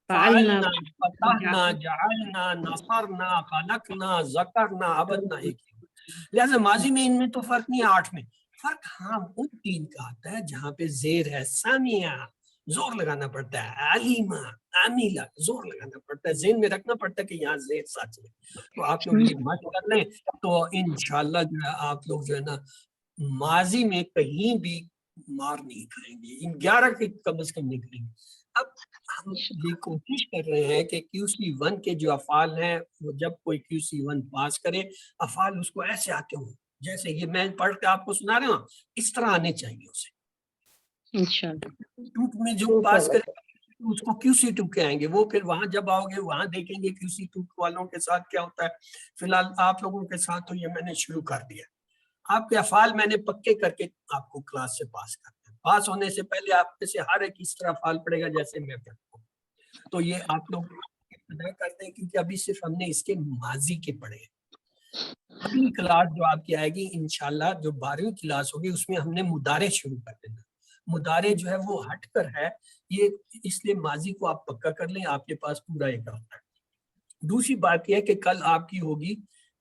فعلنا فتحنا جعلنا نصرنا خلقنا ذکرنا عبدنا ایک ہی. لہذا ماضی میں ان میں تو فرق نہیں ہے 8 میں. فرق ہاں ان 3 کا آتا ہے جہاں پہ زیر ہے. سامعہ زور لگانا پڑتا ہے, علیمہ عاملہ زور لگانا پڑتا ہے, ذہن میں رکھنا پڑتا ہے کہ یہاں زیر سچ ہے. تو آپ لوگ یہ مشق کر لیں تو انشاءاللہ جو ہے آپ لوگ جو ہے نا ماضی میں کہیں بھی مار نہیں کھائیں گے. ان 11 کے کم از کم نہیں کریں گے. اب ہم یہ کوشش کر رہے ہیں کہ QC1 کے جو افعال ہیں وہ جب کوئی QC1 پاس کرے افعال اس کو ایسے آتے ہوں جیسے یہ میں پڑھ کے آپ کو سنا رہا ہوں اس طرح آنے چاہیے اسے. انشاءاللہ میں جو پاس کرے اس کو QC2 کے آئیں گے. وہ پھر وہاں جب آؤ گے وہاں دیکھیں گے QC2 والوں کے ساتھ کیا ہوتا ہے. فی الحال آپ لوگوں کے ساتھ تو یہ میں نے شروع کر دیا. آپ کے افعال میں نے پکے کر کے آپ کو کلاس سے پاس کرنا ہے. پاس ہونے سے پہلے آپ میں سے ہر ایک اس طرح افعال پڑے گا جیسے میں پڑھتا ہوں. تو یہ آپ لوگ ابتدا کرتے ہیں کیونکہ ابھی صرف ہم نے اس کے ماضی کے پڑھے ہیں. اگلی کلاس جو آپ کی آئے گی انشاءاللہ جو 12ویں کلاس ہوگی اس میں ہم نے مضارع شروع کر دینا. مضارع جو ہے وہ ہٹ کر ہے، یہ اس لیے ماضی کو آپ پکا کر لیں، آپ کے پاس پورا ایک ہفتہ ہے۔ دوسری بات یہ ہے کہ کل آپ کی ہوگی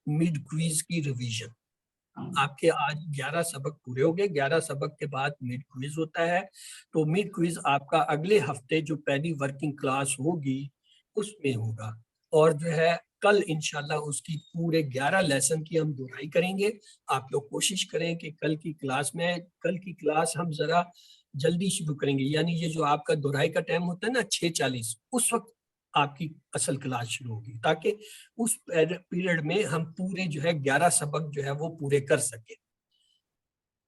مڈ کوئز کی ریویژن۔ آپ کے آج 11 سبق پورے ہو گئے، 11 سبق کے بعد مڈ کوئز ہوتا ہے، تو مڈ کوئز آپ کا اگلے ہفتے جو پہلی ورکنگ کلاس ہوگی اس میں ہوگا، اور جو ہے کل انشاءاللہ اس کی پورے 11 لیسن کی ہم دہرائی کریں گے۔ آپ لوگ کوشش کریں کہ کل کی کلاس ہم ذرا جلدی شروع کریں گے، یعنی یہ جو آپ کا دہرائی کا ٹائم ہوتا ہے نا 6:40، اس وقت آپ کی اصل کلاس شروع ہوگی، تاکہ اس پیریڈ میں ہم پورے جو ہے 11 سبق جو ہے وہ پورے کر سکیں۔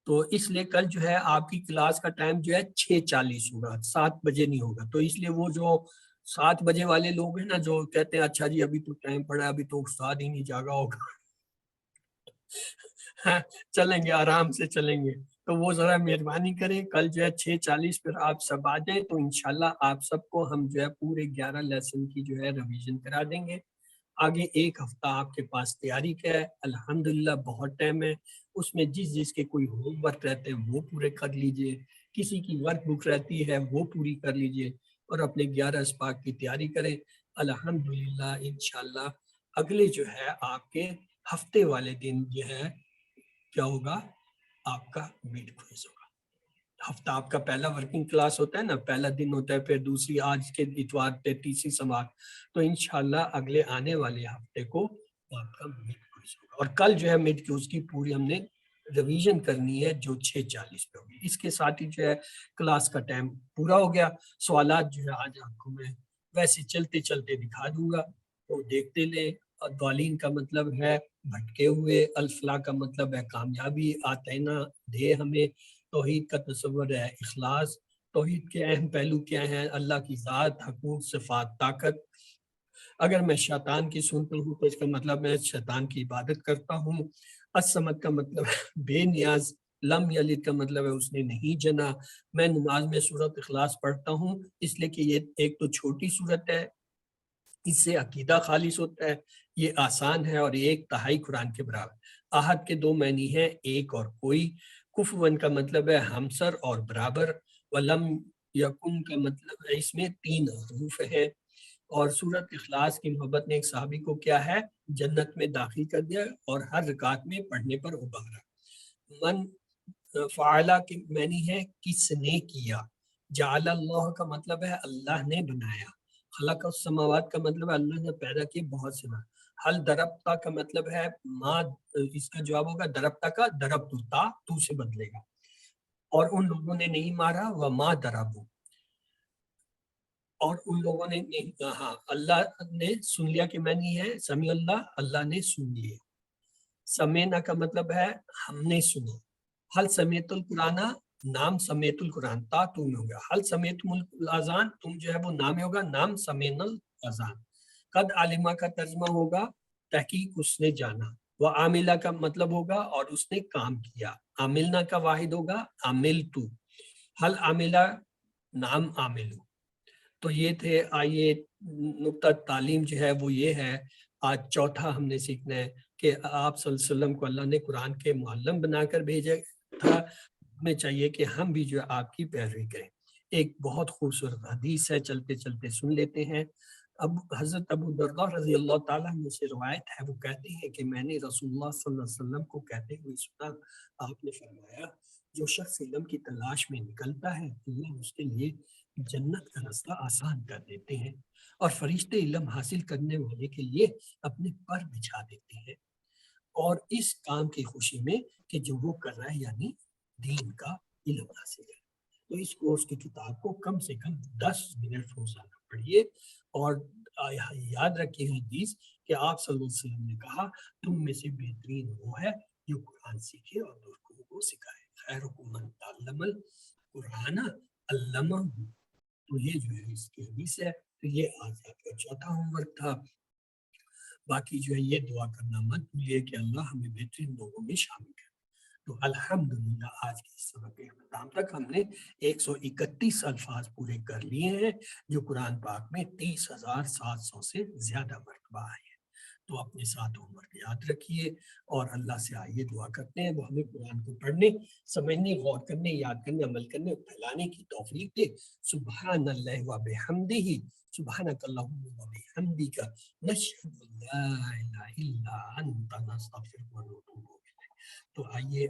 تو اس لیے کل جو ہے آپ کی کلاس کا ٹائم جو ہے 6:40 ہوگا، 7 بجے نہیں ہوگا۔ تو اس لیے وہ جو 7 بجے والے لوگ ہیں نا جو کہتے ہیں اچھا جی ابھی تو ٹائم پڑا ہے، ابھی تو استاد ہی نہیں جاگا ہوگا چلیں گے، آرام سے چلیں گے، تو وہ ذرا مہربانی کریں، کل جو ہے 6:40 پر آپ سب آ جائیں، تو انشاءاللہ آپ سب کو ہم جو ہے پورے 11 لیسن کی جو ہے ریویژن کرا دیں گے۔ آگے ایک ہفتہ آپ کے پاس تیاری کا ہے، الحمدللہ بہت ٹائم ہے، اس میں جس کے کوئی ہوم ورک رہتے ہیں وہ پورے کر لیجئے، کسی کی ورک بک رہتی ہے وہ پوری کر لیجئے، اور اپنے 11 اسپاق کی تیاری کریں۔ الحمدللہ انشاءاللہ اگلے جو ہے آپ کے ہفتے والے دن جو ہے کیا ہوگا، آپ کا مڈ کوئز ہوگا۔ ہفتہ آپ کا پہلا ورکنگ کلاس ہوتا ہے نا، پہلا دن ہوتا ہے، پھر دوسری آج کے اتوار پہ تیسری سماعت، تو انشاءاللہ اگلے آنے والے ہفتے کو آپ کا مڈ کوئز ہوگا، اور کل جو ہے مڈ کوئز کی پوری ہم نے ریویژن کرنی ہے جو 6:40 پہ ہوگی۔ اس کے ساتھ ہی جو ہے کلاس کا ٹائم پورا ہو گیا۔ سوالات جو ہے آج آپ کو میں ویسے چلتے چلتے دکھا دوں گا، تو دیکھتے لیں۔ ضالین کا مطلب ہے بھٹکے ہوئے، الفلاح کا مطلب ہے کامیابی، آتینا دے ہمیں، توحید کا تصور ہے اخلاص، توحید کے اہم پہلو کیا ہیں، اللہ کی ذات، حقوق، صفات، طاقت۔ اگر میں شیطان کی سنتا ہوں تو اس کا مطلب میں شیطان کی عبادت کرتا ہوں۔ الصمد کا مطلب ہے بے نیاز، لم یلد کا مطلب ہے اس نے نہیں جنا۔ میں نماز میں سورۃ اخلاص پڑھتا ہوں اس لیے کہ یہ ایک تو چھوٹی سورت ہے، اس سے عقیدہ خالص ہوتا ہے، یہ آسان ہے، اور 1/3 قرآن کے برابر۔ احد کے 2 معنی ہیں، ایک اور کوئی۔ کفون کا مطلب ہے ہمسر اور برابر۔ ولم یکن کا مطلب ہے اس میں 3 حروف ہیں، اور سورۃ اخلاص کی محبت نے ایک صحابی کو کیا ہے، جنت میں داخل کر دیا، اور ہر رکعت میں پڑھنے پر ابھارا۔ من فعلا کے معنی ہے کس نے کیا۔ جعل اللہ کا مطلب ہے اللہ نے بنایا۔ خلق السماوات کا مطلب ہے اللہ نے پیدا کی بہت سے بات۔ حل دربتا کا مطلب ہے ما، اس کا جواب ہوگا دربتا کا، دربتو تا تو سے بدلے گا، اور ان لوگوں نے نہیں مارا، وما دربو، اور ان لوگوں نے نہیں کہا۔ اللہ نے سن لیا کہ معنی ہے سمیع اللہ، اللہ نے سن لیے۔ سمینا کا مطلب ہے ہم نے سنا۔ حل سمیت القرآن، نام سمیت القرآن، تا تو میں ہوگا۔ حل سمیت الاذان، تم جو ہے وہ نام ہوگا، نام سمین الاذان۔ قد عالمہ کا ترجمہ ہوگا تحقیق اس نے جانا۔ وہ عاملہ کا مطلب ہوگا اور اس نے کام کیا۔ عاملنا کا واحد ہوگا عاملتو۔ حل عاملہ، نام عاملو۔ تو یہ تھے۔ آئیے نقطہ تعلیم جو ہے وہ یہ ہے، آج چوتھا ہم نے سیکھنا ہے کہ آپ صلی اللہ علیہ وسلم کو اللہ نے قرآن کے معلم بنا کر بھیجا تھا، ہمیں چاہیے کہ ہم بھی جو ہے آپ کی پیروی کریں۔ ایک بہت خوبصورت حدیث ہے، چلتے چلتے سن لیتے ہیں۔ اب حضرت ابو درداء رضی اللہ تعالیٰ عنہ سے روایت ہے، وہ کہتے ہیں کہ میں نے رسول اللہ صلی اللہ علیہ وسلم کو کہتے ہوئے سنا، آپ نے فرمایا جو شخص علم کی تلاش میں نکلتا ہے اللہ اس کے لیے جنت کا راستہ آسان کر دیتے ہیں، اور فرشتے علم حاصل کرنے والے کے لیے اپنے پر بچھا دیتے ہیں، اور اس کام کی خوشی میں کہ جو وہ کر رہا ہے یعنی دین کا علم حاصل ہے۔ تو اس کورس کی کتاب کو کم سے کم 10 منٹ روزانہ پڑھیے، اور یاد رکھیے حدیث کہ آپ صلی اللہ علیہ وسلم نے کہا تم میں سے بہترین وہ ہے جو قرآن سیکھے اور دوسروں کو سکھائے۔ خیرکم من تعلم القرآن علمہ۔ تو یہ جو ہے اس کی حدیث ہے۔ تو یہ آج آپ کا چوتھا ہوم ورک تھا۔ باقی جو ہے یہ دعا کرنا مت بھولیے کہ اللہ ہمیں بہترین لوگوں میں شامل کرے۔ تو الحمدللہ آج کے سبق کے اختتام تک ہم نے 131 الفاظ پورے کر لیے ہیں، جو قرآن پاک میں 30,700 سے زیادہ مرتبہ آئے ہیں۔ تو اپنے ساتھ ہوم ورک یاد رکھیے اور اللہ سے آئیے دعا کرتے ہیں وہ ہمیں قرآن کو پڑھنے، سمجھنے، غور کرنے، یاد کرنے، عمل کرنے اور پھیلانے کی توفیق دے۔ سبحان اللہ و بحمدہ، سبحانک اللہم و بحمدک، نشہد ان لا الہ الا انت، نستغفرک و نتوب الیک۔ تو آئیے